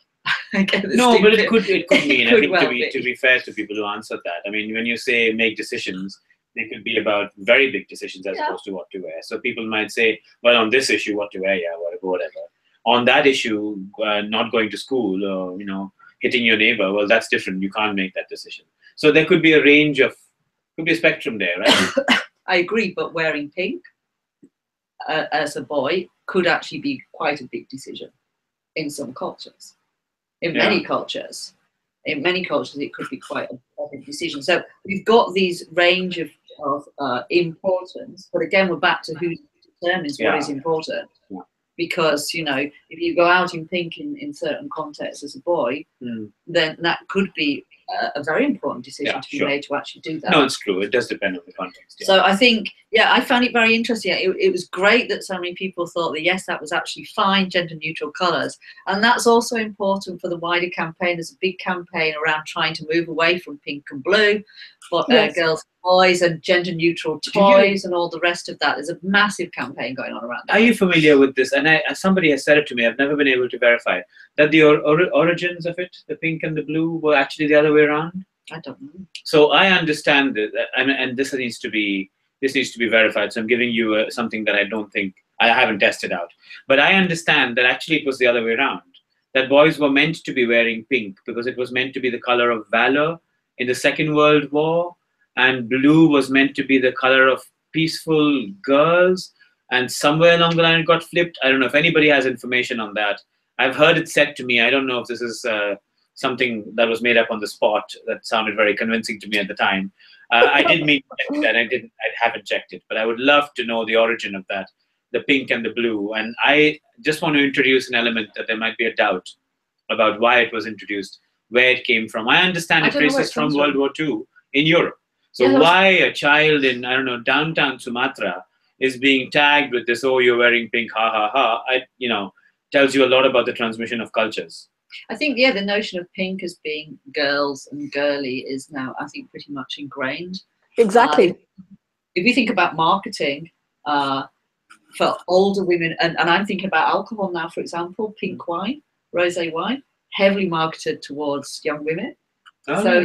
No, but it could mean. I could think well to be fair to people who answered that. I mean, when you say make decisions, they could be about very big decisions as opposed to what to wear. So people might say, well, on this issue, what to wear, yeah, whatever. On that issue, not going to school or hitting your neighbor, well, that's different. You can't make that decision. So there could be a range of, could be a spectrum there, right? I agree, but wearing pink as a boy could actually be quite a big decision in some cultures. In many cultures, it could be quite a big decision. So we've got these range of importance, but again, we're back to who determines what is important. Yeah. Because if you go out in pink in certain contexts as a boy, then that could be a very important decision to be made to actually do that. No, it's true. It does depend on the context. Yeah. So I think, I found it very interesting. It was great that so many people thought that, yes, that was actually fine, gender-neutral colours. And that's also important for the wider campaign. There's a big campaign around trying to move away from pink and blue, but girls and boys, and gender-neutral toys and all the rest of that. There's a massive campaign going on around that. Are you familiar with this? And somebody has said it to me. I've never been able to verify it, that the origins of it, the pink and the blue, were actually the other way around. I don't know. So I understand that, and this needs to be verified. So I'm giving you something that I haven't tested out. But I understand that actually it was the other way around. That boys were meant to be wearing pink because it was meant to be the color of valor in the Second World War, and blue was meant to be the color of peaceful girls. And somewhere along the line it got flipped. I don't know if anybody has information on that. I've heard it said to me. I don't know if this is something that was made up on the spot. That sounded very convincing to me at the time. I did mean to check that. I haven't checked it, but I would love to know the origin of that, the pink and the blue. And I just want to introduce an element that there might be a doubt about why it was introduced, where it came from. I understand it traces from World War II in Europe. So why a child in, downtown Sumatra is being tagged with this, oh, you're wearing pink, ha, ha, ha, tells you a lot about the transmission of cultures. I think, the notion of pink as being girls and girly is now, I think, pretty much ingrained. Exactly. If you think about marketing for older women, and I'm thinking about alcohol now, for example, pink wine, rosé wine, heavily marketed towards young women. Oh, so,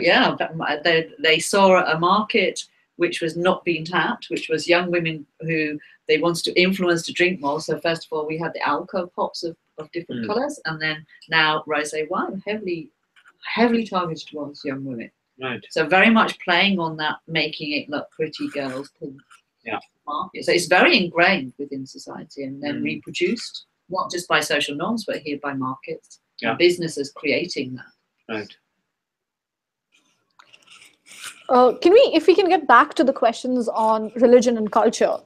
they saw a market which was not being tapped, which was young women who they wanted to influence to drink more. So first of all, we had the alcohol pops of different colours, and then now rosé wine, heavily targeted towards young women. Right. So very much playing on that, making it look pretty girls pink market. So it's very ingrained within society and then reproduced, not just by social norms, but here by markets and businesses creating that. Right. If we can get back to the questions on religion and culture,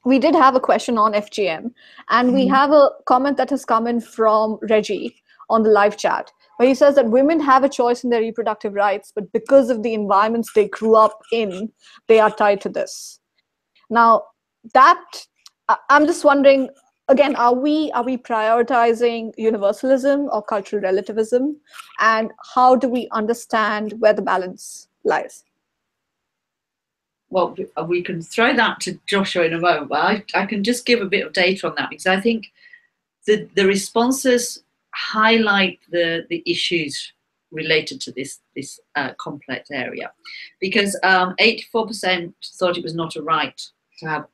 we did have a question on FGM, and we have a comment that has come in from Reggie on the live chat, where he says that women have a choice in their reproductive rights, but because of the environments they grew up in, they are tied to this. Now, I'm just wondering, again, are we prioritizing universalism or cultural relativism, and how do we understand where the balance lies? Well, we can throw that to Joshua in a moment, but I can just give a bit of data on that, because I think the responses highlight the issues related to this complex area, because 84% thought it was not a right to have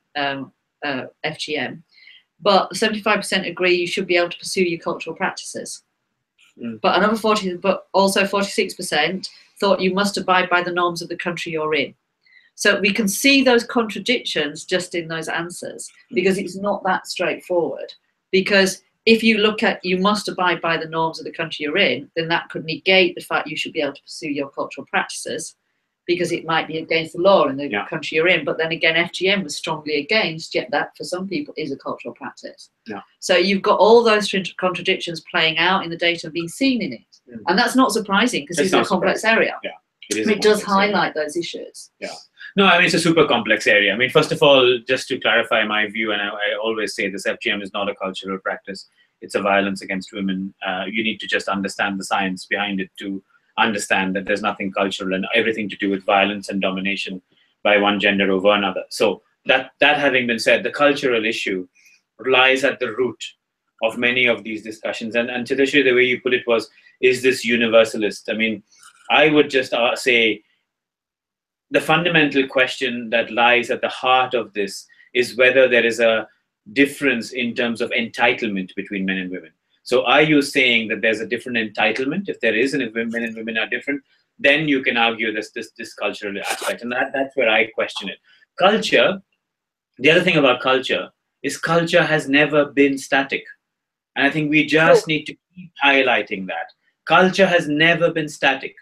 FGM, but 75% agree you should be able to pursue your cultural practices. But another 46% thought you must abide by the norms of the country you're in. So we can see those contradictions just in those answers, because it's not that straightforward. Because if you look at you must abide by the norms of the country you're in, then that could negate the fact you should be able to pursue your cultural practices, because it might be against the law in the country you're in. But then again, FGM was strongly against, yet that for some people is a cultural practice. So you've got all those contradictions playing out in the data and being seen in it. And that's not surprising, because it's a complex area. It does highlight those issues. No, I mean, it's a super complex area. I mean, first of all, just to clarify my view, and I always say this, FGM is not a cultural practice. It's a violence against women. You need to just understand the science behind it to understand that there's nothing cultural and everything to do with violence and domination by one gender over another. So that having been said, the cultural issue lies at the root of many of these discussions. And Chiteshwar, the way you put it was, is this universalist? I mean, I would just say the fundamental question that lies at the heart of this is whether there is a difference in terms of entitlement between men and women. So are you saying that there's a different entitlement? If there is, and if men and women are different, then you can argue this cultural aspect. And that's where I question it. Culture, the other thing about culture is culture has never been static. And I think we just need to keep highlighting that. Culture has never been static.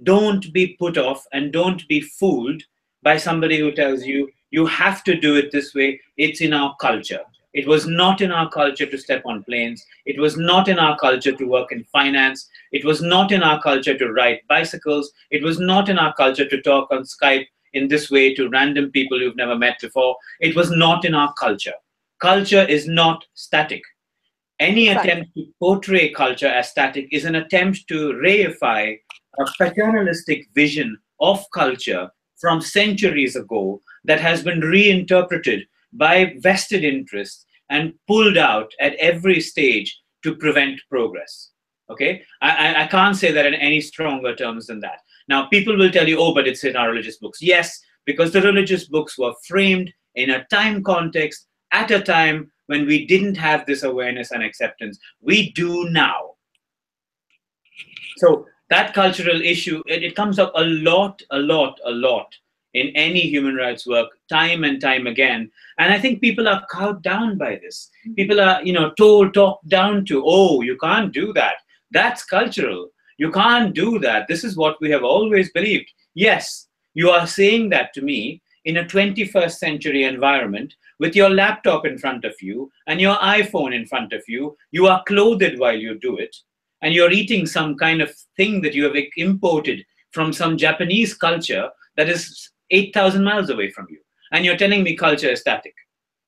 Don't be put off and don't be fooled by somebody who tells you, you have to do it this way. It's in our culture. It was not in our culture to step on planes. It was not in our culture to work in finance. It was not in our culture to ride bicycles. It was not in our culture to talk on Skype in this way to random people you've never met before. It was not in our culture. Culture is not static. Any attempt to portray culture as static is an attempt to reify a paternalistic vision of culture from centuries ago that has been reinterpreted by vested interests and pulled out at every stage to prevent progress. Okay, I can't say that in any stronger terms than that. Now, people will tell you, oh, but it's in our religious books. Yes, because the religious books were framed in a time context at a time when we didn't have this awareness and acceptance. We do now. So that cultural issue, it comes up a lot in any human rights work, time and time again. And I think people are cowed down by this. People are, talked down to, oh, you can't do that. That's cultural. You can't do that. This is what we have always believed. Yes, you are saying that to me in a 21st century environment with your laptop in front of you and your iPhone in front of you. You are clothed while you do it. And you're eating some kind of thing that you have imported from some Japanese culture that is 8,000 miles away from you. And you're telling me culture is static.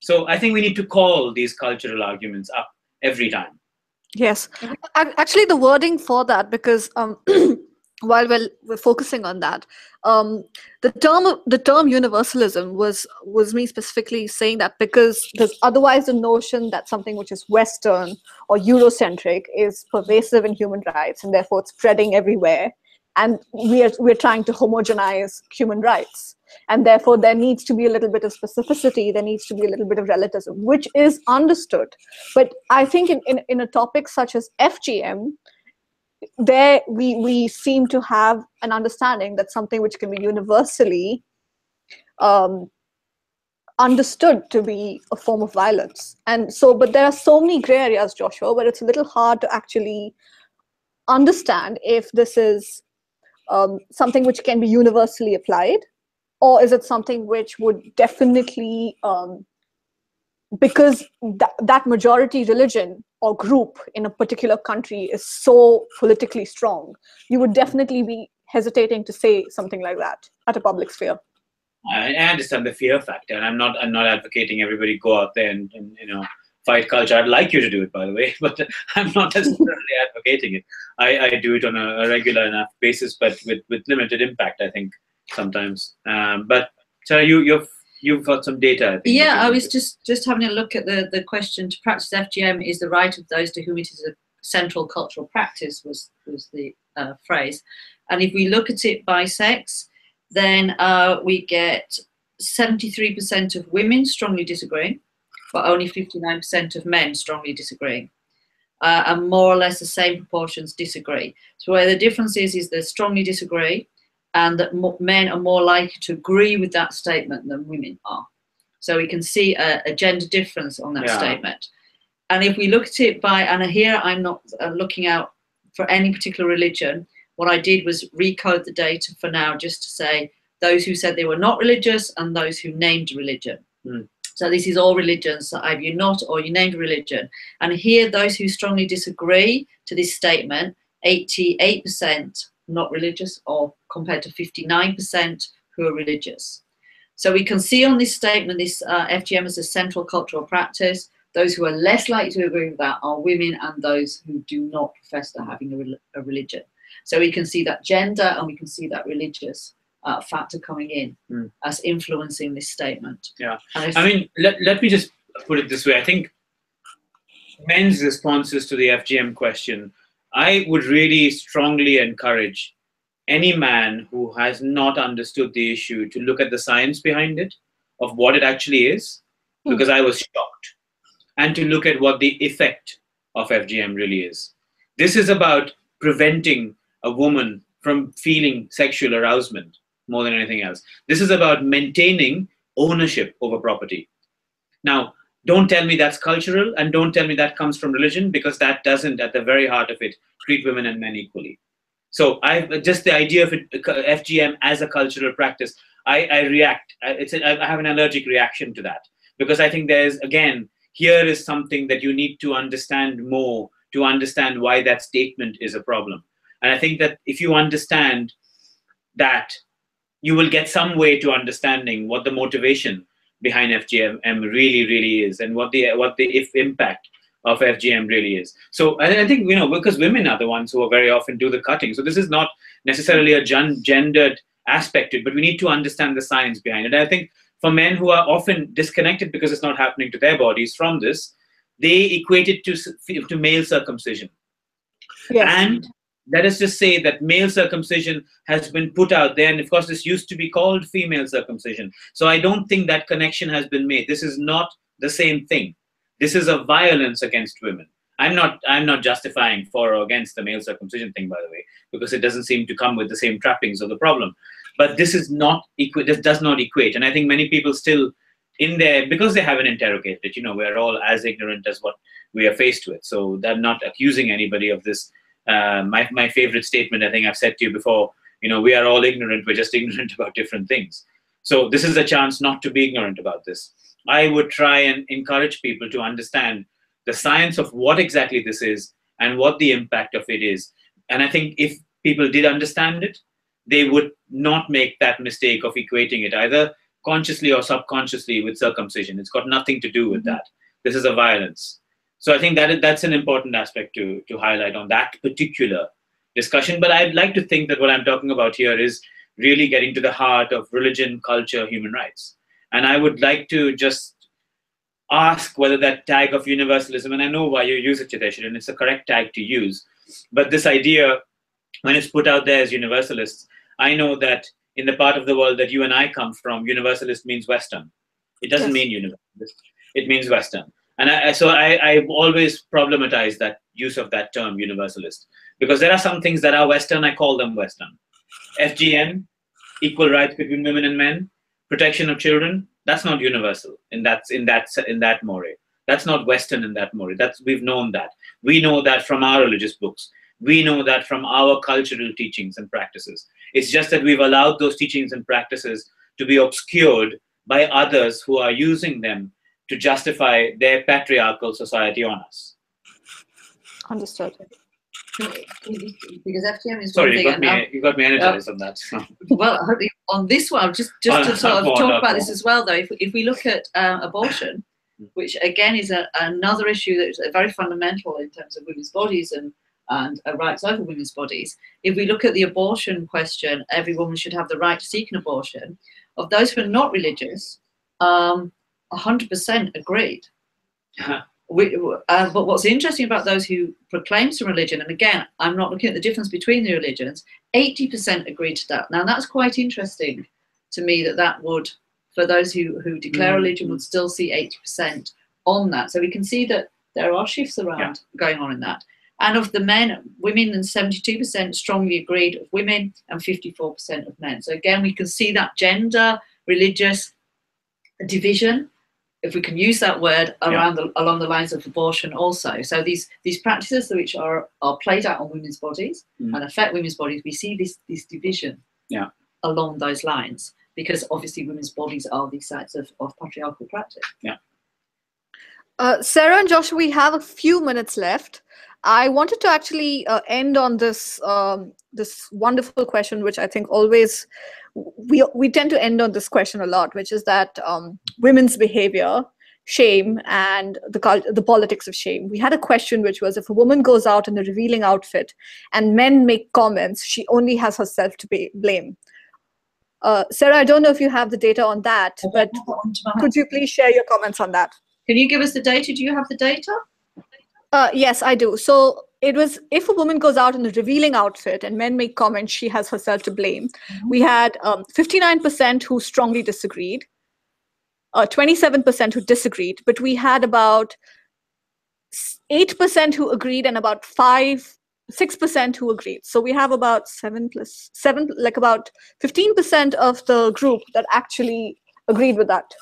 So I think we need to call these cultural arguments up every time. Yes. Actually, the wording for that, because while we're focusing on that, the term universalism was me specifically saying that because there's otherwise the notion that something which is Western or Eurocentric is pervasive in human rights and therefore it's spreading everywhere, and we're trying to homogenize human rights, and therefore there needs to be a little bit of specificity, there needs to be a little bit of relativism, which is understood. But I think in a topic such as FGM, there we seem to have an understanding that something which can be universally understood to be a form of violence. And so, but there are so many gray areas, Joshua, where it's a little hard to actually understand if this is something which can be universally applied, or is it something which would definitely, because that majority religion or group in a particular country is so politically strong, you would definitely be hesitating to say something like that at a public sphere. I understand the fear factor, and I'm not advocating everybody go out there and fight culture. I'd like you to do it, by the way, but I'm not necessarily advocating it. I do it on a regular enough basis, but with limited impact, I think, sometimes. But so you've got some data, I think. Yeah, I was just having a look at the question. To practice FGM is the right of those to whom it is a central cultural practice, was the phrase. And if we look at it by sex, then we get 73% of women strongly disagreeing, but only 59% of men strongly disagreeing. And more or less the same proportions disagree. So where the difference is they strongly disagree, and that men are more likely to agree with that statement than women are. So we can see a gender difference on that statement. And if we look at it and here I'm not looking out for any particular religion. What I did was recode the data for now just to say those who said they were not religious and those who named religion. So this is all religions, so either you're not or you named a religion. And here, those who strongly disagree to this statement, 88% not religious, or compared to 59% who are religious. So we can see on this statement, this FGM is a central cultural practice. Those who are less likely to agree with that are women and those who do not profess to having a religion. So we can see that gender and we can see that religious factor coming in as influencing this statement. Yeah, I mean, let me just put it this way. I think men's responses to the FGM question, I would really strongly encourage any man who has not understood the issue to look at the science behind it, of what it actually is, because I was shocked, and to look at what the effect of FGM really is. This is about preventing a woman from feeling sexual arousement more than anything else. This is about maintaining ownership over property. Now, don't tell me that's cultural, and don't tell me that comes from religion, because that doesn't, at the very heart of it, treat women and men equally. So just the idea of it, FGM as a cultural practice, I react. I have an allergic reaction to that, because I think there's, again, here is something that you need to understand more to understand why that statement is a problem. And I think that if you understand that, you will get some way to understanding what the motivation behind FGM really, really is, and what the impact of FGM really is. So I think, because women are the ones who are very often do the cutting. So this is not necessarily a gendered aspect to it, but we need to understand the science behind it. And I think for men who are often disconnected because it's not happening to their bodies from this, they equate it to male circumcision. Yes. And let us just say that male circumcision has been put out there, and of course this used to be called female circumcision. So I don't think that connection has been made. This is not the same thing. This is a violence against women. I'm not justifying for or against the male circumcision thing, by the way, because it doesn't seem to come with the same trappings of the problem. But this is not this does not equate. And I think many people still in there, because they haven't interrogated it, we're all as ignorant as what we are faced with. So I'm not accusing anybody of this. My favorite statement, I think I've said to you before, we are all ignorant, we're just ignorant about different things. So this is a chance not to be ignorant about this. I would try and encourage people to understand the science of what exactly this is and what the impact of it is. And I think if people did understand it, they would not make that mistake of equating it either consciously or subconsciously with circumcision. It's got nothing to do with that. This is a violence. So I think that's an important aspect to highlight on that particular discussion. But I'd like to think that what I'm talking about here is really getting to the heart of religion, culture, human rights. And I would like to just ask whether that tag of universalism, and I know why you use it, Chiteshri, and it's the correct tag to use, but this idea, when it's put out there as universalists, I know that in the part of the world that you and I come from, universalist means Western. It doesn't mean universalist. It means Western. And I've always problematized that use of that term, universalist, because there are some things that are Western, I call them Western. FGM, equal rights between women and men, protection of children, that's not universal in that moray. That's not Western in that moray. We've known that. We know that from our religious books. We know that from our cultural teachings and practices. It's just that we've allowed those teachings and practices to be obscured by others who are using them to justify their patriarchal society on us. Understood. Because FGM is sorry, you got me energized on that. Well, on this one, just to sort of talk about this as well, though, if we look at abortion, which again is another issue that's very fundamental in terms of women's bodies and rights over women's bodies. If we look at the abortion question, every woman should have the right to seek an abortion. Of those who are not religious, 100% agreed. But what's interesting about those who proclaim some religion, and again, I'm not looking at the difference between the religions, 80% agreed to that. Now, that's quite interesting to me that would, for those who declare religion, would still see 80% on that. So we can see that there are shifts around going on in that. And of the women, and 72% strongly agreed of women and 54% of men. So again, we can see that gender, religious division, if we can use that word, along the lines of abortion also. So these practices which are played out on women's bodies and affect women's bodies, we see this division along those lines, because obviously women's bodies are these sites of patriarchal practice. Sarah and Joshua, we have a few minutes left. I wanted to actually end on this this wonderful question, which I think always we tend to end on this question a lot, which is that women's behavior, shame, and the politics of shame. We had a question which was, if a woman goes out in a revealing outfit and men make comments, she only has herself to blame. Sarah, I don't know if you have the data on that, but could you please share your comments on that? Can you give us the data? Do you have the data? Yes, I do. So it was, if a woman goes out in a revealing outfit and men make comments, she has herself to blame. We had 59% who strongly disagreed, 27% who disagreed, but we had about 8% who agreed and about 6% who agreed. So we have about 7 plus 7, like about 15% of the group that actually agreed with that.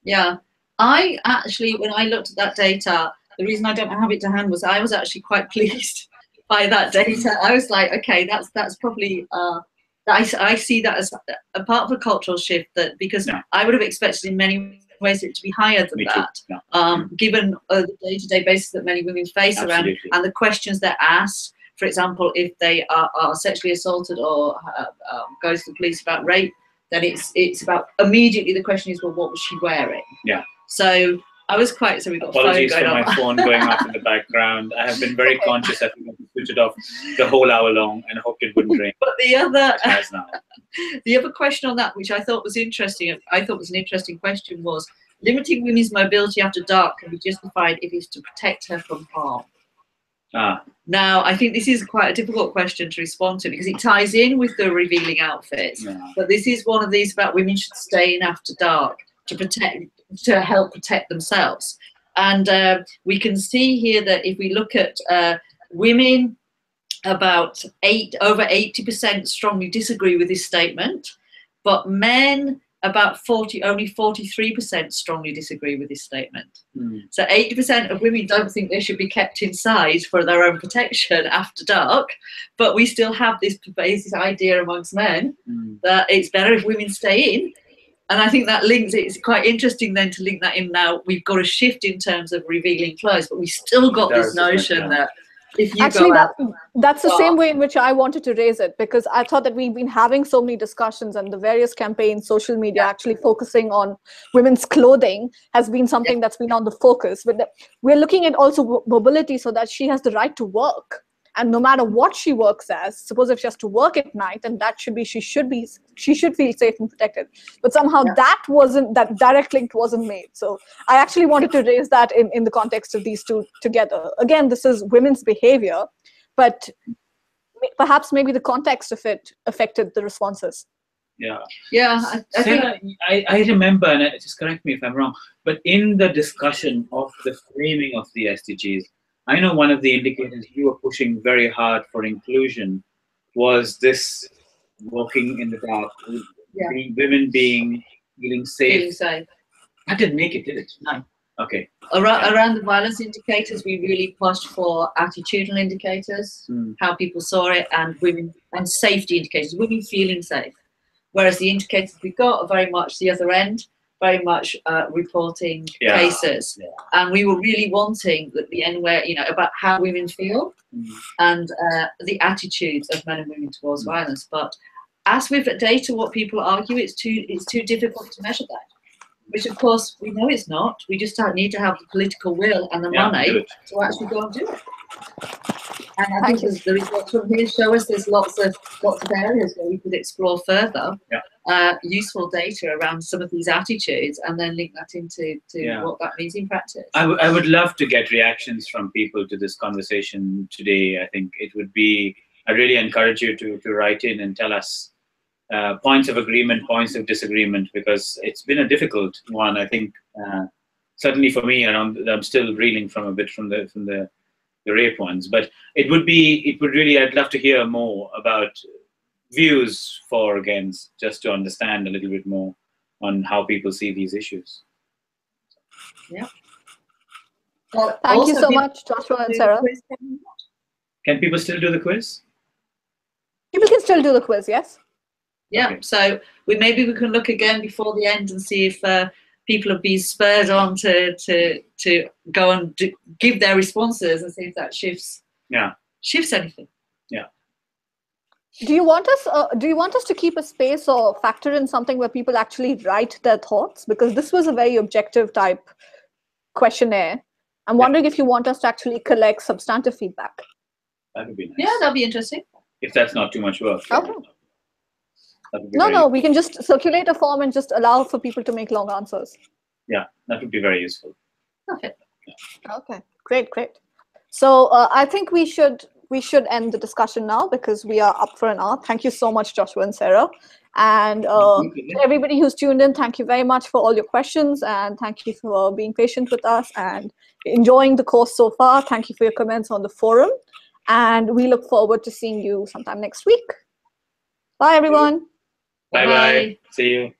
Yeah, I actually, when I looked at that data, the reason I don't have it to hand was I was actually quite pleased by that data. I was like, okay, that's probably I see that as a part of a cultural shift, that because I would have expected in many ways it to be higher than that, given the day-to-day basis that many women face around and the questions they're asked. For example, if they are sexually assaulted or goes to the police about rape, then it's about immediately the question is, well, what was she wearing? Yeah. So I was quite, so we got apologies phone for going my on. phone going off in the background. I have been very conscious. I think I switched it off the whole hour long and hoped it wouldn't ring. But the other, It has now. the other question on that, which I thought was interesting, I thought was an interesting question, was limiting women's mobility after dark can be justified if it's to protect her from harm. Now, I think this is quite a difficult question to respond to because it ties in with the revealing outfits. But this is one of these about women should stay in after dark to help protect themselves. And we can see here that if we look at women, about over 80% strongly disagree with this statement, but men about only 43% strongly disagree with this statement. So 80% of women don't think they should be kept inside for their own protection after dark, but we still have this pervasive idea amongst men that it's better if women stay in. And I think that links, it's quite interesting then to link that in now. We've got a shift in terms of revealing clothes, but we still got this notion that if you actually, go out, that's the same way in which I wanted to raise it, because I thought that we've been having so many discussions and the various campaigns, social media actually focusing on women's clothing has been something that's been on the focus. But we're looking at also mobility so that she has the right to work. And no matter what she works as, suppose if she has to work at night, and that should be, she should feel safe and protected. But somehow that direct link wasn't made. So I actually wanted to raise that in the context of these two together. Again, this is women's behavior, but perhaps maybe the context of it affected the responses. I Sarah, I remember, and just correct me if I'm wrong, but in the discussion of the framing of the SDGs, I know one of the indicators you were pushing very hard for inclusion was this walking in the dark, women feeling safe. That didn't make it, did it? No. Okay. Around the violence indicators, we really pushed for attitudinal indicators, how people saw it, and women and safety indicators, women feeling safe. Whereas the indicators we got are very much the other end, very much reporting cases. And we were really wanting at the end where, about how women feel and the attitudes of men and women towards violence. But as with data, what people argue, it's too difficult to measure that. Which, of course, we know it's not. We just don't need to have the political will and the money to actually go and do it. And I think the results from here show us there's lots of areas where we could explore further useful data around some of these attitudes and then link that into what that means in practice. I would love to get reactions from people to this conversation today. I think it would be, I really encourage you to write in and tell us points of agreement, points of disagreement, because it's been a difficult one. I think certainly for me, I'm still reeling from a bit from the rape ones, but it would really, I'd love to hear more about views for, against, just to understand a little bit more on how people see these issues. Yeah. Well, thank you so much, Joshua and Sarah. Can people still do the quiz? People can still do the quiz, yes. Yeah, okay. So maybe we can look again before the end and see if people have been spurred on to go and give their responses and see if that shifts anything. Yeah. Do you want us to keep a space or factor in something where people actually write their thoughts? Because this was a very objective type questionnaire. I'm wondering if you want us to actually collect substantive feedback. That would be nice. Yeah, that'd be interesting. If that's not too much work. Okay. No, we can just circulate a form and just allow for people to make long answers. Yeah, that would be very useful. Okay. Okay, great. So I think we should end the discussion now because we are up for an hour. Thank you so much, Joshua and Sarah. And to everybody who's tuned in, thank you very much for all your questions, and thank you for being patient with us and enjoying the course so far. Thank you for your comments on the forum, and we look forward to seeing you sometime next week. Bye, everyone. Bye-bye. See you.